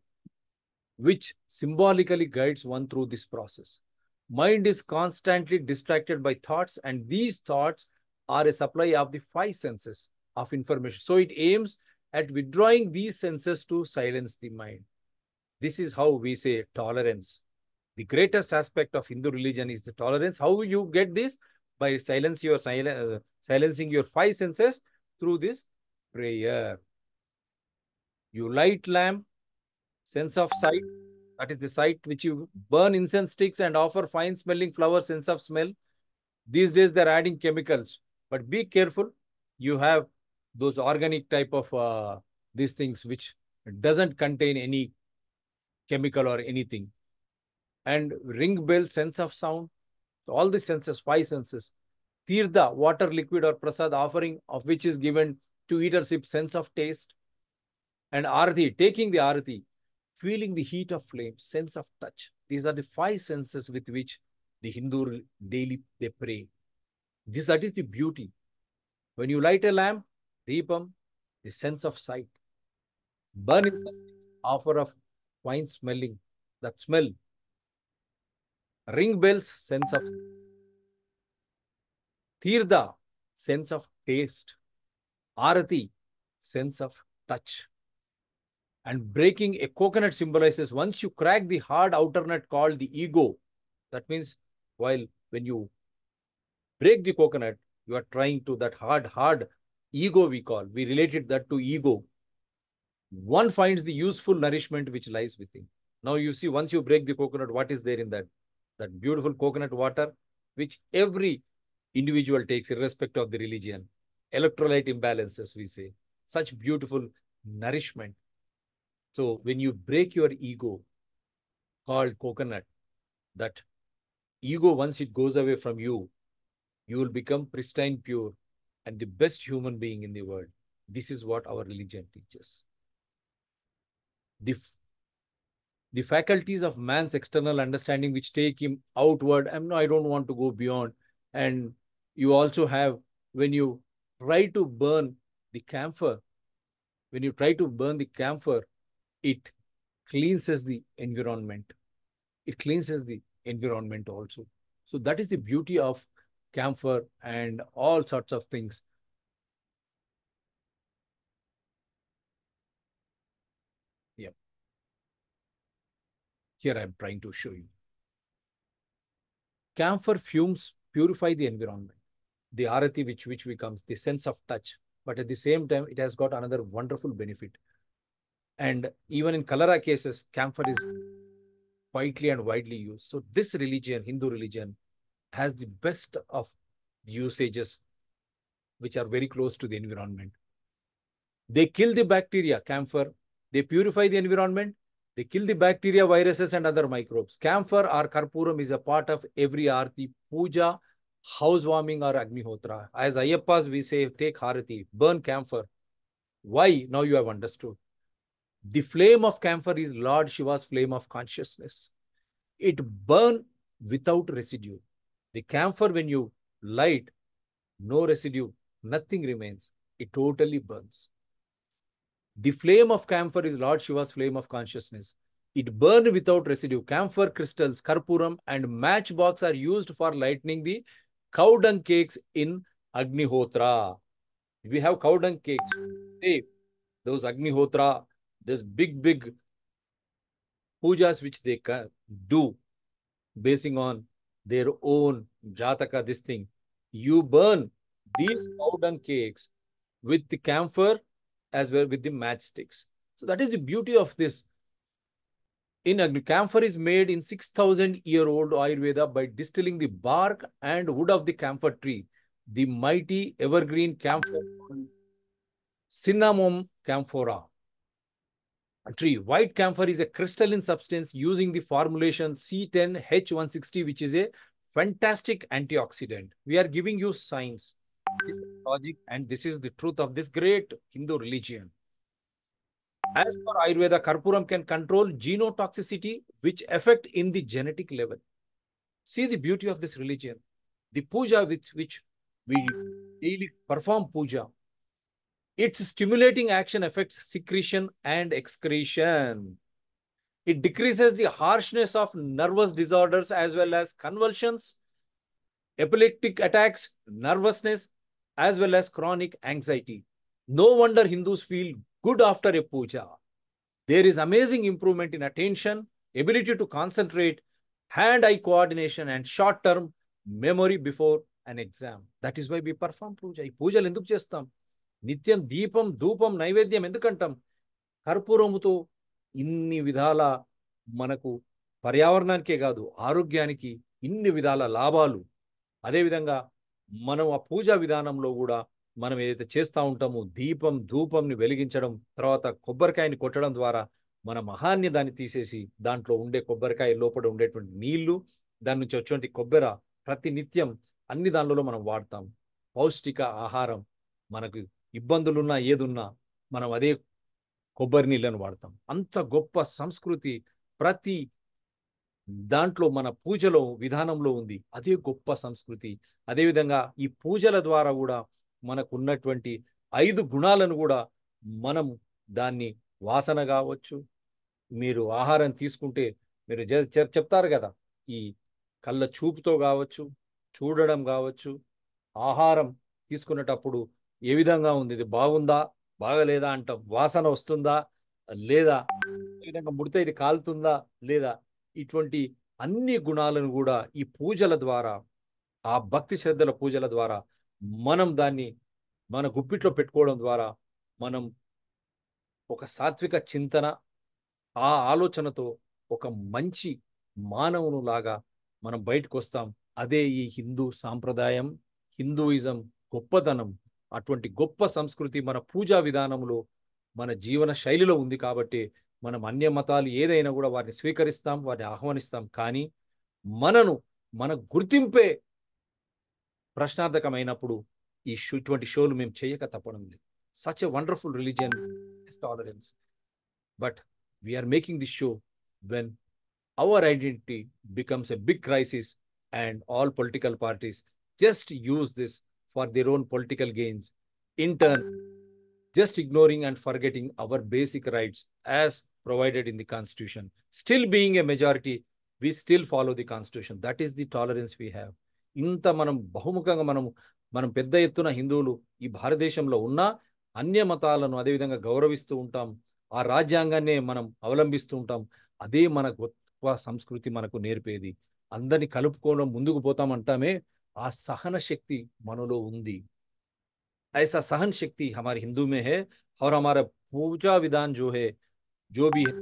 which symbolically guides one through this process. Mind is constantly distracted by thoughts, and these thoughts are a supply of the five senses of information. So it aims at withdrawing these senses to silence the mind. This is how we say tolerance. The greatest aspect of Hindu religion is the tolerance. How you get this? By silencing your five senses through this prayer. You light lamp, sense of sight, that is the sight which you burn incense sticks and offer fine smelling flowers, sense of smell. These days they're adding chemicals, but be careful. You have those organic type of these things which doesn't contain any chemical or anything. And ring bell, sense of sound, all the senses, five senses. Tirtha, water, liquid or prasad offering of which is given to eat or sip, sense of taste. And arati, taking the arati, feeling the heat of flame, sense of touch. These are the five senses with which the Hindu daily they pray. That is the beauty. When you light a lamp, deepam, the sense of sight. Burn incense, offer of wine smelling, that smell. Ring bells, sense of Tirtha, sense of taste. Arati, sense of touch. And breaking a coconut symbolizes, once you crack the hard outer nut called the ego, that means when you break the coconut, you are trying to that hard ego we call. We related that to ego. One finds the useful nourishment which lies within. Now you see, once you break the coconut, what is there in that? That beautiful coconut water, which every individual takes irrespective of the religion. Electrolyte imbalances, we say. Such beautiful nourishment. So when you break your ego, called coconut, that ego, once it goes away from you, you will become pristine, pure, and the best human being in the world. This is what our religion teaches. the faculties of man's external understanding which take him outward. No, I don't want to go beyond. And you also have, when you try to burn the camphor, when you try to burn the camphor, it cleanses the environment. It cleanses the environment also. So that is the beauty of camphor and all sorts of things. Yeah. Here I'm trying to show you. Camphor fumes purify the environment. The arati which becomes the sense of touch. But at the same time, it has got another wonderful benefit. And even in cholera cases, camphor is widely and widely used. So this religion, Hindu religion, has the best of usages which are very close to the environment. They kill the bacteria, camphor. They purify the environment. They kill the bacteria, viruses, and other microbes. Camphor or karpuram is a part of every arati, puja, housewarming, or agnihotra. As Ayyappas, we say, take harati, burn camphor. Why? Now you have understood. The flame of camphor is Lord Shiva's flame of consciousness. It burns without residue. The camphor, when you light, no residue, nothing remains. It totally burns. The flame of camphor is Lord Shiva's flame of consciousness. It burns without residue. Camphor crystals, karpuram, and matchbox are used for lighting the cow dung cakes in Agnihotra. We have cow dung cakes. Hey, those Agnihotra, those big pujas which they do basing on their own jataka, this thing. You burn these cow dung cakes with the camphor as well with the matchsticks. So that is the beauty of this. Camphor is made in 6,000-year-old Ayurveda by distilling the bark and wood of the camphor tree. The mighty evergreen camphor, Cinnamomum camphora tree. White camphor is a crystalline substance using the formulation C10H160, which is a fantastic antioxidant. We are giving you science, this is logic, and this is the truth of this great Hindu religion. As per Ayurveda, karpuram can control genotoxicity, which affect in the genetic level. See the beauty of this religion. The puja with which we daily perform puja, its stimulating action affects secretion and excretion. It decreases the harshness of nervous disorders as well as convulsions, epileptic attacks, nervousness, as well as chronic anxiety. No wonder Hindus feel good after a puja. There is amazing improvement in attention, ability to concentrate, hand-eye coordination, and short-term memory before an exam. That is why we perform puja. ఈ పూజలు ఎందుకు చేస్తాం? నిత్యం దీపం, ధూపం, నైవేద్యం ఎందుకంటాం? కర్పూరముతో ఇన్ని విధాల మనకు పర్యావరణానికే కాదు, ఆరోగ్యానికి ఇన్ని విధాల లాభాలు. అదేవిధంగా మనం ఆ పూజా విధానంలో కూడా మనం ఏదైతే చేస్తూ ఉంటామో దీపం ధూపంని వెలిగించడం, తర్వాత కొబ్బరికాయని కొట్టడం ద్వారా మన మహాన్ని దాన్ని తీసేసి దాంట్లో ఉండే కొబ్బరికాయ లోపల ఉండేటువంటి నీళ్లు, దాని నుంచి వచ్చేటువంటి కొబ్బెర ప్రతి నిత్యం అన్ని దానిలో మనం వాడతాం. పౌష్టిక ఆహారం, మనకు ఇబ్బందులున్నా ఏదున్నా మనం అదే కొబ్బరి నీళ్ళను వాడతాం. అంత గొప్ప సంస్కృతి ప్రతి దాంట్లో మన పూజలో విధానంలో ఉంది. అదే గొప్ప సంస్కృతి. అదేవిధంగా ఈ పూజల ద్వారా కూడా మనకు ఉన్నటువంటి 5 గుణాలను కూడా మనం దాన్ని వాసన కావచ్చు, మీరు ఆహారం తీసుకుంటే మీరు చెప్తారు కదా, ఈ కళ్ళ చూపుతో కావచ్చు, చూడడం కావచ్చు, ఆహారం తీసుకునేటప్పుడు ఏ విధంగా ఉంది, ఇది బాగుందా బాగలేదా అంటాం, వాసన వస్తుందా లేదా, ఏ విధంగా ముడితే ఇది కాలుతుందా లేదా, ఇటువంటి అన్ని గుణాలను కూడా ఈ పూజల ద్వారా, ఆ భక్తి శ్రద్ధల పూజల ద్వారా మనం దాన్ని మన గుప్పిట్లో పెట్టుకోవడం ద్వారా మనం ఒక సాత్విక చింతన, ఆ ఆలోచనతో ఒక మంచి మానవును లాగా మనం బయటకు వస్తాం. అదే ఈ హిందూ సాంప్రదాయం, హిందూయిజం గొప్పతనం. అటువంటి గొప్ప సంస్కృతి మన పూజా విధానంలో, మన జీవన శైలిలో ఉంది. కాబట్టి మనం అన్య మతాలు ఏదైనా కూడా వారిని స్వీకరిస్తాం, వారిని ఆహ్వానిస్తాం. కానీ మన గుర్తింపే ప్రశ్నార్థకమైనప్పుడు ఇటువంటి షోలు మేము చేయక తప్పడం లేదు. Such a wonderful religion, tolerance. But we are making this show when our identity becomes a big crisis and all political parties just use this for their own political gains, in turn, just ignoring and forgetting our basic rights as provided in the Constitution. Still being a majority, we still follow the Constitution. That is the tolerance we have. ఇంత మనం బహుముఖంగా మనం పెద్ద ఎత్తున హిందువులు ఈ భారతదేశంలో ఉన్న అన్య మతాలను అదేవిధంగా గౌరవిస్తూ ఉంటాం. ఆ రాజ్యాంగాన్నే మనం అవలంబిస్తూ ఉంటాం. అదే మన గొప్ప సంస్కృతి మనకు నేర్పేది. అందరిని కలుపుకోవడం ముందుకు పోతామంటామే, ఆ సహన శక్తి మనలో ఉంది. ऐसा सहन शक्ति हमारे हिंदू में है और हमारा पूजा विधान जो भी है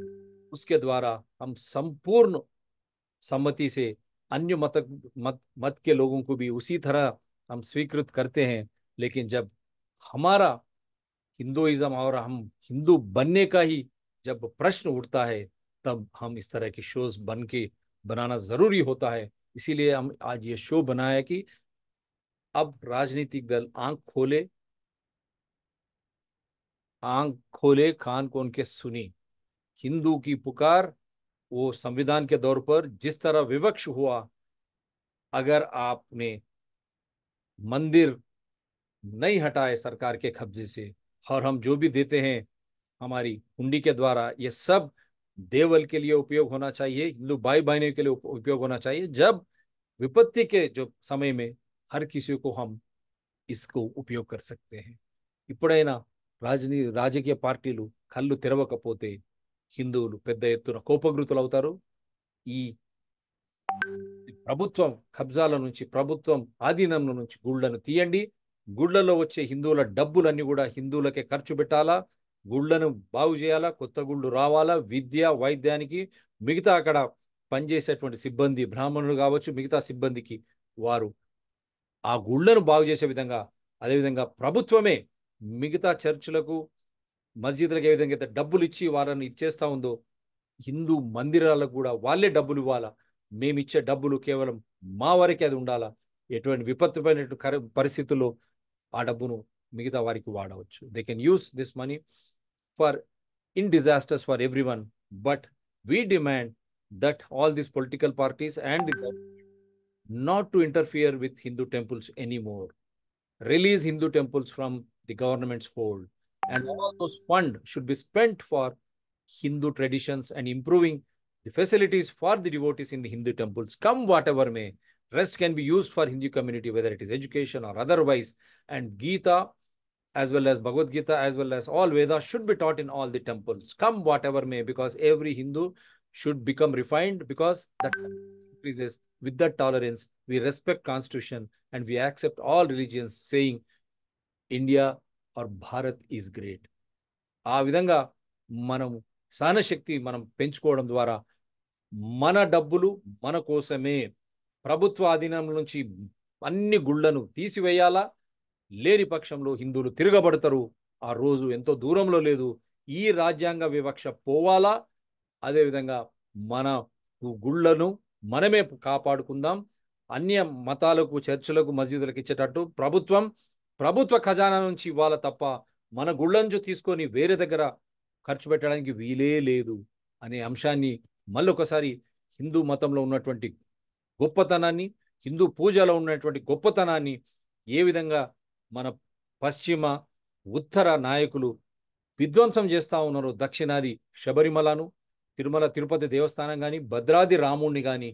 उसके द्वारा हम संपूर्ण सम्मति से अन्य मत के लोगों को भी उसी तरह हम स्वीकृत करते हैं. लेकिन जब हमारा हिंदुइज्म और हम हिंदू बनने का ही जब प्रश्न उठता है, तब हम इस तरह के शोज बनाना जरूरी होता है. इसीलिए हम आज ये शो बनाया कि अब राजनीतिक दल आंख खोले कान खोल के सुनी. हिंदू की पुकार वो संविधान के दौर पर जिस तरह विवक्ष हुआ, अगर आपने मंदिर नहीं हटाए सरकार के कब्जे से और हम जो भी देते हैं हमारी हुंडी के द्वारा, ये सब देवल के लिए उपयोग होना चाहिए, हिंदू भाई बहनों के लिए उपयोग होना चाहिए. जब विपत्ति के जो समय में हर किसी को हम इसको उपयोग कर सकते हैं. ఇప్పుడైనా రాజకీయ పార్టీలు కళ్ళు తెరవకపోతే హిందువులు పెద్ద ఎత్తున కోపగ్రుతులు అవుతారు. ఈ ప్రభుత్వం కబ్జాల నుంచి, ప్రభుత్వం ఆధీనంలో నుంచి గుళ్లను తీయండి. గుళ్లలో వచ్చే హిందువుల డబ్బులన్నీ కూడా హిందువులకే ఖర్చు పెట్టాలా, గుళ్లను బాగు చేయాలా, కొత్త గుళ్ళు రావాలా, విద్య వైద్యానికి మిగతా అక్కడ పనిచేసేటువంటి సిబ్బంది బ్రాహ్మణులు కావచ్చు, మిగతా సిబ్బందికి వారు ఆ గుళ్లను బాగు చేసే విధంగా, అదేవిధంగా ప్రభుత్వమే మిగతా చర్చిలకు మస్జిద్లకు ఏ విధంగా అయితే డబ్బులు ఇచ్చి వాళ్ళని ఇచ్చేస్తా ఉందో, హిందూ మందిరాలకు కూడా వాళ్ళే డబ్బులు ఇవ్వాలా. మేమిచ్చే డబ్బులు కేవలం మా వరకే అది ఉండాలా. ఎటువంటి విపత్తుపైన పరిస్థితుల్లో ఆ డబ్బును మిగతా వారికి వాడవచ్చు. They can use this money for in disasters for every one. But we demand that all these political parties and not to interfere with Hindu temples anymore. Release Hindu temples from the government's hold. And all those funds should be spent for Hindu traditions and improving the facilities for the devotees in the Hindu temples. Come whatever may, rest can be used for Hindu community, whether it is education or otherwise. And Gita, as well as Bhagavad Gita, as well as all Vedas should be taught in all the temples. Come whatever may, because every Hindu should become refined, because that increases. With that tolerance, we respect Constitution and we accept all religions, saying India or Bharat is great. ఆ విధంగా మనం సహనశక్తి మనం పెంచుకోవడం ద్వారా మన డబ్బులు మన కోసమే, ప్రభుత్వ ఆధీనం నుంచి అన్ని గుళ్లను తీసివేయాలా. లేని పక్షంలో హిందువులు తిరగబడతారు. ఆ రోజు ఎంతో దూరంలో లేదు. ఈ రాజ్యాంగ వివక్ష పోవాలా. అదేవిధంగా మన గుళ్లను మనమే కాపాడుకుందాం. అన్య మతాలకు, చర్చిలకు, మసీదులకు ఇచ్చేటట్టు ప్రభుత్వ ఖజానా నుంచి ఇవ్వాలి తప్ప మన గుళ్ళ నుంచి తీసుకొని వేరే దగ్గర ఖర్చు పెట్టడానికి వీలే లేదు అనే అంశాన్ని మళ్ళొకసారి హిందూ మతంలో ఉన్నటువంటి గొప్పతనాన్ని, హిందూ పూజలో ఉన్నటువంటి గొప్పతనాన్ని ఏ విధంగా మన పశ్చిమ ఉత్తర నాయకులు విధ్వంసం చేస్తూ ఉన్నారో, దక్షిణాది శబరిమలను, తిరుమల తిరుపతి దేవస్థానం కానీ, భద్రాది రాముణ్ణి కానీ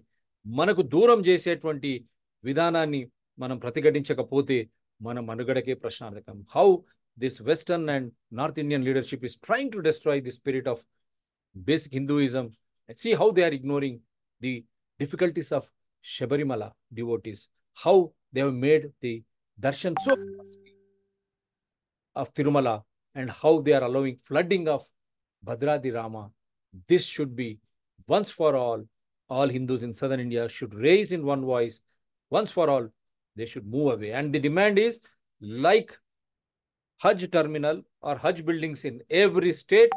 మనకు దూరం చేసేటువంటి విధానాన్ని మనం ప్రతిఘటించకపోతే మన మనుగడకే ప్రశ్నార్థకం. How this western and north Indian leadership is trying to destroy the spirit of basic Hinduism, and see how they are ignoring the difficulties of Shabarimala devotees, how they have made the darshan so costly of Tirumala, and how they are allowing flooding of Bhadradi Rama. This should be once for all. All Hindus in southern India should raise in one voice. Once for all, they should move away. And the demand is like Hajj terminal or Hajj buildings in every state,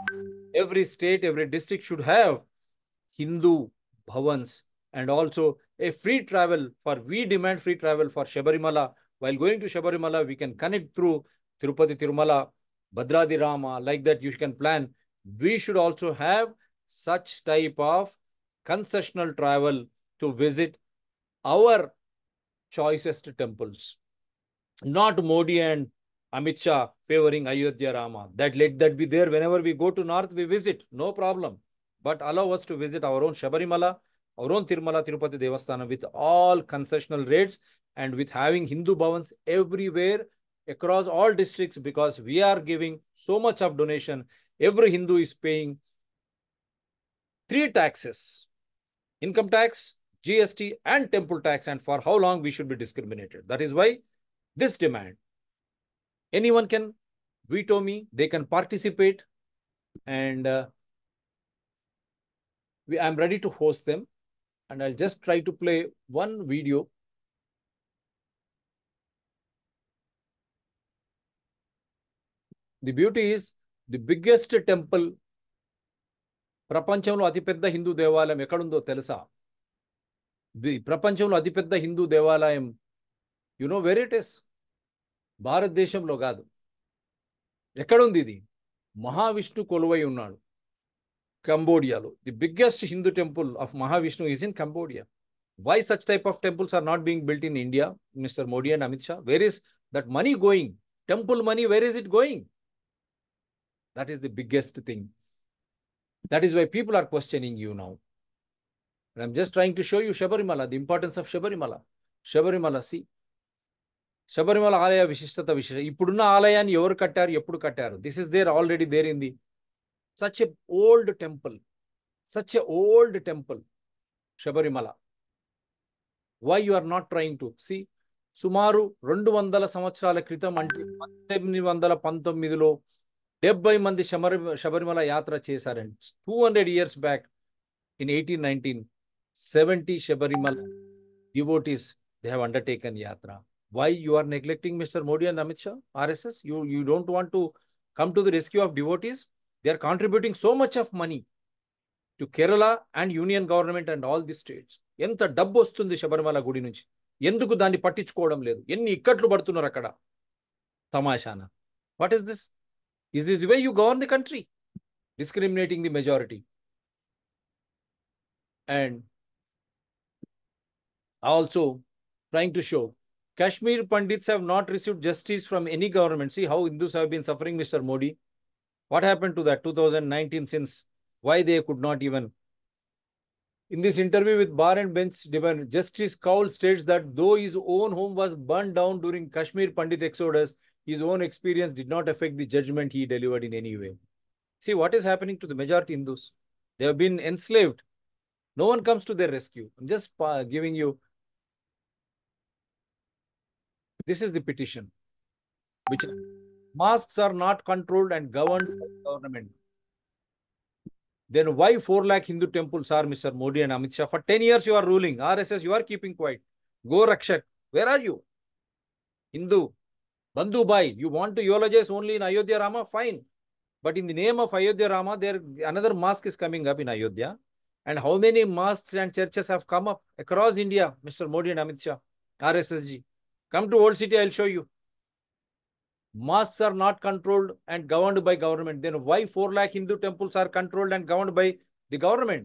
every district should have Hindu bhavans, and also a free travel we demand free travel for Shabarimala. While going to Shabarimala, we can connect through Tirupati, Tirumala, Bhadradi Rama, like that you can plan. We should also have such type of concessional travel to visit our choicest temples. Not Modi and Amit Shah favoring Ayodhya Rama. Let that be there. Whenever we go to north, we visit. No problem. But allow us to visit our own Shabarimala, our own Tirumala Tirupati Devasthanam with all concessional rates and with having Hindu bhavans everywhere across all districts, because we are giving so much of donation. Every Hindu is paying 3 taxes: income tax, GST, and temple tax. And for how long we should be discriminated? That is why this demand. Anyone can veto me, they can participate, and I'm ready to host them. And I'll just try to play one video. The beauty is, the biggest temple, ప్రపంచంలో అతిపెద్ద హిందూ దేవాలయం ఎక్కడుందో తెలుసా? ప్రపంచంలో అతిపెద్ద హిందూ దేవాలయం, you know where it is? భారతదేశంలో కాదు. ఎక్కడుంది ఇది? మహావిష్ణు కొలువై ఉన్నాడు కంబోడియాలో. The biggest Hindu temple of Mahavishnu is in Cambodia. Why such type of temples are not being built in India, Mr. Modi and Amit Shah? Where is that money going? Temple money, where is it going? That is the biggest thing. That is why people are questioning you now. And I'm just trying to show you Shabarimala, the importance of Shabarimala. Shabarimala, see. Shabarimala ఆలయ విశిష్టత ఇప్పుడున్న ఆలయాన్ని ఎవరు కట్టారు, ఎప్పుడు కట్టారు? This is there already there in the such a old temple Shabarimala. Why you are not trying to see? సుమారు 200 సంవత్సరాల క్రితం, అంటే 1819లో 70 మంది శబరిమల యాత్ర చేశారండి. 200 years back in 1819, 70 Sabarimala devotees they have undertaken yatra. Why you are neglecting Mr. Modi and Amit Shah, RSS? You don't want to come to the rescue of devotees? They are contributing so much of money to Kerala and union government and all the states. ఎంత డబ్బు వస్తుంది శబరిమల గుడి నుంచి, ఎందుకు దాన్ని పట్టించుకోవడం లేదు? ఎన్ని ఇక్కట్లు పడుతున్నారు అక్కడ, తమాషానా? What is this? Is this the way you govern the country? Discriminating the majority. And also trying to show Kashmir Pandits have not received justice from any government. See how Hindus have been suffering, Mr. Modi. What happened to that 2019 since? Why they could not even? In this interview with Bar and Bench, Justice Kaul states that though his own home was burned down during Kashmir Pandit exodus, his own experience did not affect the judgment he delivered in any way. See what is happening to the majority Hindus. They have been enslaved. No one comes to their rescue. I'm just giving you. This is the petition, which mosques are not controlled and governed by the government. Then why 4 lakh Hindu temples are, Mr. Modi and Amit Shah? For 10 years you are ruling. RSS, you are keeping quiet. Go Rakshak, where are you? Hindu, Bandhu Bhai, you want to eulogize only in Ayodhya Rama? Fine. But in the name of Ayodhya Rama, there another mosque is coming up in Ayodhya. And how many mosques and churches have come up across India, Mr. Modi and Amit Shah, RSSG? Come to Old City, I'll show you. Mosques are not controlled and governed by government. Then why 4 lakh Hindu temples are controlled and governed by the government?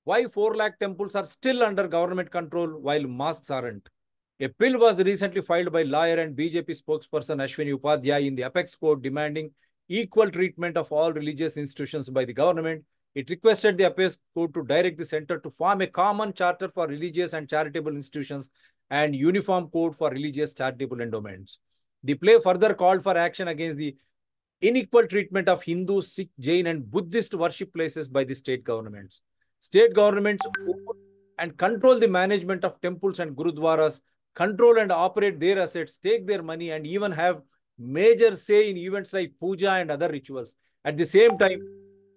Why 4 lakh temples are still under government control while mosques aren't? A bill was recently filed by lawyer and BJP spokesperson Ashwini Upadhyay in the Apex Court demanding equal treatment of all religious institutions by the government. It requested the Apex Court to direct the center to form a common charter for religious and charitable institutions and uniform code for religious charitable endowments. The play further called for action against the unequal treatment of Hindu, Sikh, Jain, and Buddhist worship places by the state governments. State governments own and control the management of temples and gurudwaras, control and operate their assets, take their money, and even have major say in events like puja and other rituals. At the same time,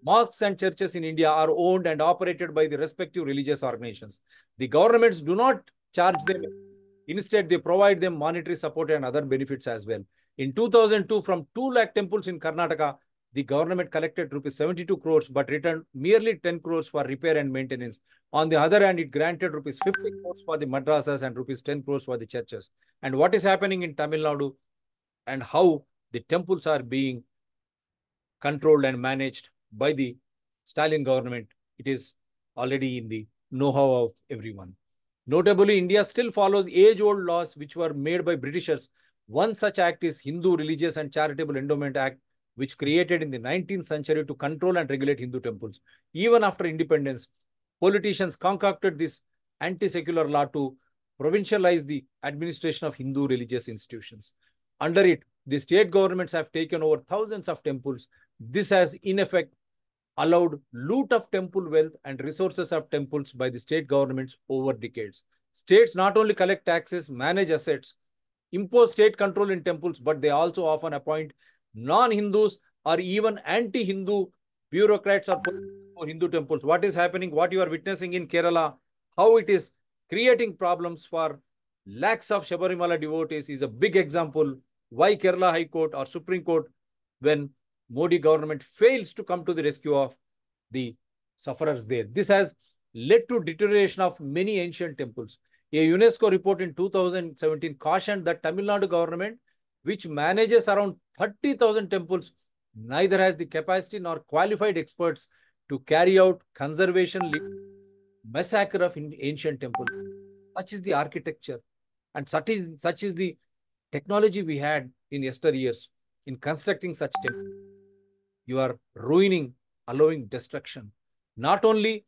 mosques and churches in India are owned and operated by the respective religious organizations. The governments do not charge them. Instead, they provide them monetary support and other benefits as well. In 2002, from 2 lakh temples in Karnataka, the government collected rupees 72 crores but returned merely 10 crores for repair and maintenance. On the other hand, it granted rupees 50 crores for the madrasas and rupees 10 crores for the churches. And what is happening in Tamil Nadu and how the temples are being controlled and managed by the Stalin government, it is already in the know-how of everyone. Notably, India still follows age-old laws which were made by Britishers. One such act is Hindu Religious and Charitable Endowment Act, which created in the 19th century to control and regulate Hindu temples. Even after independence, politicians concocted this anti-secular law to provincialize the administration of Hindu religious institutions. Under it, the state governments have taken over thousands of temples. This has, in effect, allowed loot of temple wealth and resources of temples by the state governments over decades. States not only collect taxes, manage assets, impose state control in temples, but they also often appoint non-Hindus or even anti-Hindu bureaucrats or for Hindu temples. What is happening, what you are witnessing in Kerala, how it is creating problems for lakhs of Shabarimala devotees is a big example why Kerala High Court or Supreme Court, when Modi government fails to come to the rescue of the sufferers there. This has led to deterioration of many ancient temples. A UNESCO report in 2017 cautioned that Tamil Nadu government, which manages around 30,000 temples, neither has the capacity nor qualified experts to carry out conservation massacre of ancient temples. Such is the architecture and such is the technology we had in yesteryears in constructing such temples. You are ruining, allowing destruction. Not only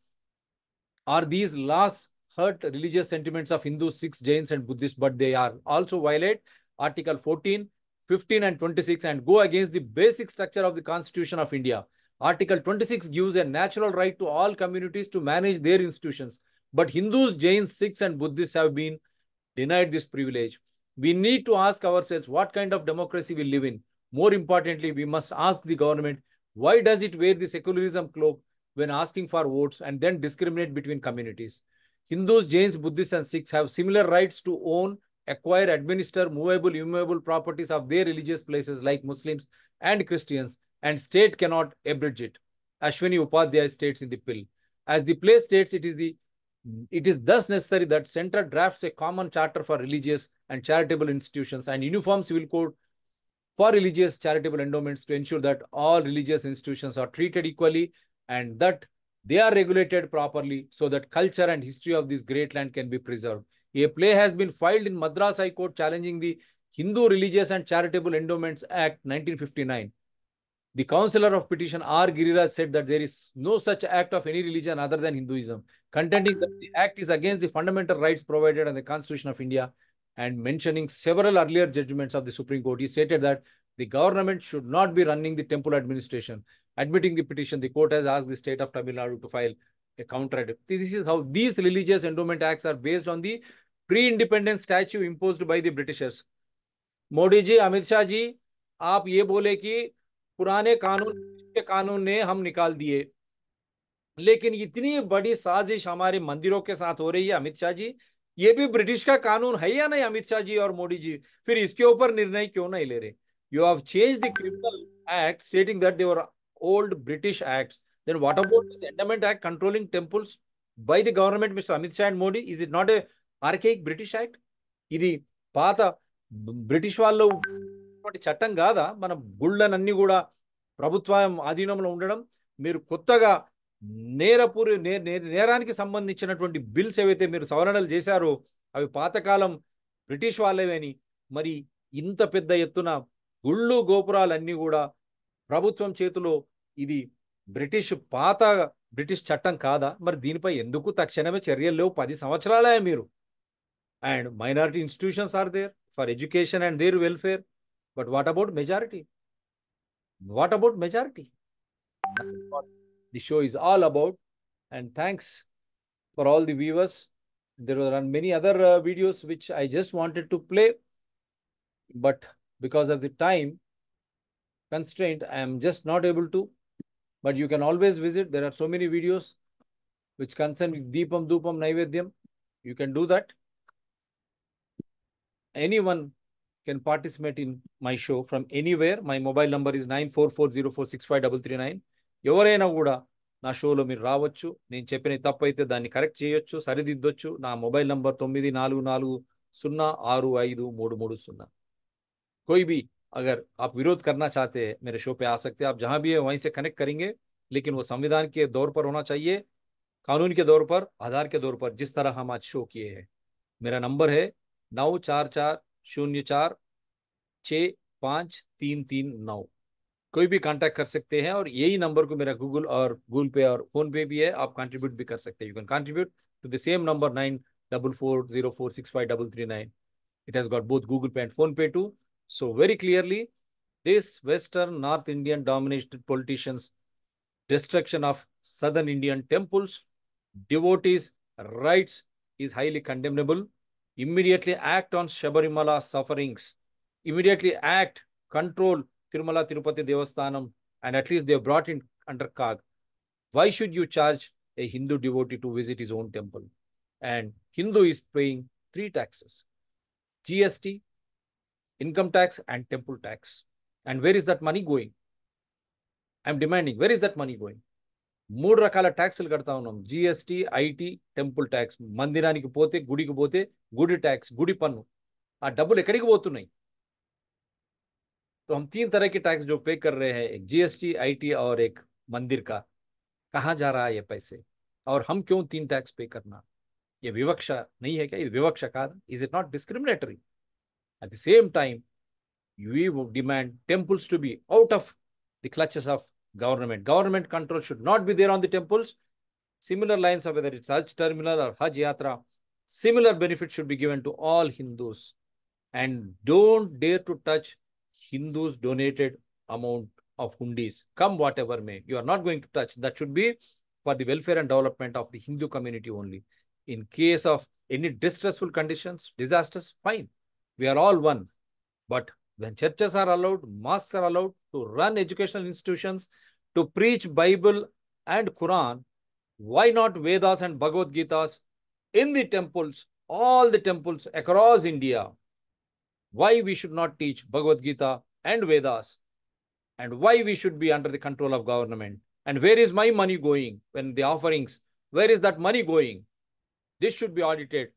are these laws hurt religious sentiments of Hindus, Sikhs, Jains, and Buddhists, but they are also violate Article 14, 15, and 26 and go against the basic structure of the Constitution of India. Article 26 gives a natural right to all communities to manage their institutions. But Hindus, Jains, Sikhs, and Buddhists have been denied this privilege. We need to ask ourselves what kind of democracy we live in. More importantly, we must ask the government, why does it wear the secularism cloak when asking for votes and then discriminate between communities? Hindus, Jains, Buddhists, and Sikhs have similar rights to own, acquire, administer movable, immovable properties of their religious places like Muslims and Christians, and state cannot abridge it. Ashwini Upadhyay states in the bill. As the place states, it is thus necessary that Centre drafts a common charter for religious and charitable institutions and uniform civil code for religious charitable endowments to ensure that all religious institutions are treated equally and that they are regulated properly so that culture and history of this great land can be preserved. A play has been filed in Madras High Court challenging the Hindu Religious and Charitable Endowments Act 1959. The Councillor of Petition R. Giriraj said that there is no such act of any religion other than Hinduism, contending that the act is against the fundamental rights provided in the Constitution of India and mentioning several earlier judgments of the Supreme Court. He stated that the government should not be running the temple administration. Admitting the petition, the court has asked the state of Tamil Nadu to file a counter. This is how these religious endowment acts are based on the pre-independence statute imposed by the Britishers. Modi ji, Amit Shah ji, आप ये बोले कि पुराने कानून ने हम निकाल दिए, लेकिन इतनी बड़ी साजिश हमारे मंदिरों के साथ हो रही है अमित शाह जी, ये भी ब्रिटिश का कानून है या नहीं अमित शाह जी और मोदी जी, फिर इसके ऊपर निर्णय क्यों नहीं ले रहे? You have changed the criminal act stating that they were old British acts. Then what about this Endowment Act controlling temples by the government, Mr. Amit Shah and Modi? Is it not a archaic British act? ఇది పాత British వాళ్ళు చట్టం కాదా? మన గుళ్ళనన్నీ కూడా ప్రభుత్వం ఆధీనంలో ఉండడం, మీరు కొత్తగా నేరానికి సంబంధించినటువంటి బిల్స్ ఏవైతే మీరు సవరణలు చేశారో అవి పాతకాలం బ్రిటిష్ వాళ్ళేవని, మరి ఇంత పెద్ద ఎత్తున గుళ్ళు గోపురాలన్నీ కూడా ప్రభుత్వం చేతిలో, ఇది పాత బ్రిటిష్ చట్టం కాదా? మరి దీనిపై ఎందుకు తక్షణమే చర్యలు లేవు? 10 సంవత్సరాలే మీరు. And minority institutions are there for education and their welfare, but what about majority? What about majority? That's what the show is all about. And thanks for all the viewers. There are many other videos which I just wanted to play, but because of the time constraint, I am just not able to. But you can always visit. There are so many videos which concern Deepam, Dupam, Naivedyam. You can do that. Anyone can participate in my show from anywhere. My mobile number is 9440465339. ఎవరైనా కూడా నా షోలో మీరు రావచ్చు. నేను చెప్పిన తప్పు అయితే దాన్ని కరెక్ట్ చేయొచ్చు, సరిదిద్దొచ్చు. నా మొబైల్ నంబర్ 9440653330. कोई भी अगर आप विरोध करना चाहते हैं मेरे शो पे आ सकते हैं. आप जहां भी है वहीं से कनेक्ट करेंगे लेकिन वो संविधान के दौर पर होना चाहिए, कानून के दौर पर, आधार के दौर पर, जिस तरह हम आज शो किए हैं। मेरा नंबर है 9440465339। कोई भी कांटेक्ट कर सकते हैं, और यही नंबर को मेरा गूगल पे और फोन पे भी है, आप कंट्रीब्यूट भी कर सकते हैं। You can contribute to the same number 9440465339। It has got both Google Pay and Phone Pay too. So very clearly, this Western North Indian dominated politicians' destruction of Southern Indian temples, devotees' rights is highly condemnable. Immediately act on Shabarimala sufferings. Immediately act, control Tirumala Tirupati Devasthanam, and at least they have brought in under CAG. Why should you charge a Hindu devotee to visit his own temple? And Hindu is paying three taxes: GST, income tax, and temple tax. And where is that money going? I'm demanding, where is that money going? మూడు రకాల ట్యాక్సులు కడతా ఉన్నాం: GST, IT, temple tax. మందిరానికి పోతే, గుడికి పోతే గుడి ట్యాక్స్, గుడి పన్ను. ఆ డబ్బులు ఎక్కడికి పోతున్నాయి? तो हम तीन तरह के टैक्स जो पे कर रहे हैं, एक जीएसटी, आईटी और एक मंदिर का, कहाँ जा रहा है ये पैसे? और हम क्यों तीन टैक्स पे करना? ये विवक्षा नहीं है क्या? ये विवक्षा का, is it not discriminatory? At the same time we demand temples to be out of the clutches of government. Government control should not be there on the temples. Similar lines of whether it's Hajj terminal or Hajj Yatra, similar benefits should be given to all Hindus. And don't dare to touch Hindus' donated amount of hundis. Come whatever may, you are not going to touch. That should be for the welfare and development of the Hindu community only. In case of any distressful conditions, disasters, fine. We are all one. But when churches are allowed, mosques are allowed to run educational institutions, to preach Bible and Quran, why not Vedas and Bhagavad Gitas in the temples, all the temples across India? Why we should not teach Bhagavad Gita and Vedas? And why we should be under the control of government? And where is my money going when the offerings? Where is that money going? This should be audited.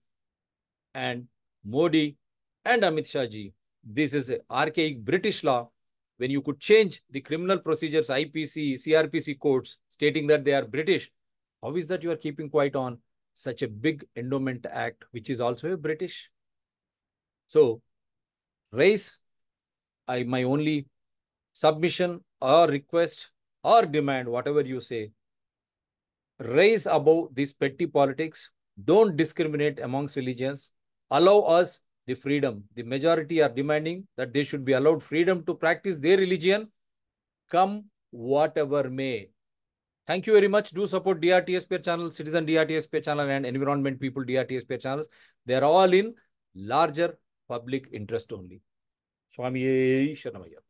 And Modi and Amit Shah ji, this is an archaic British law. When you could change the criminal procedures, IPC, CRPC codes, stating that they are British, how is that you are keeping quiet on such a big endowment act, which is also a British? So, raise my only submission or request or demand, whatever you say, raise above this petty politics. Don't discriminate amongst religions. Allow us the freedom. The majority are demanding that they should be allowed freedom to practice their religion, come whatever may. Thank you very much. Do support DRTSP channel, Citizen DRTSP channel, and Environment People DRTSP channels. They are all in larger public interest only. Swami Sharanamaya.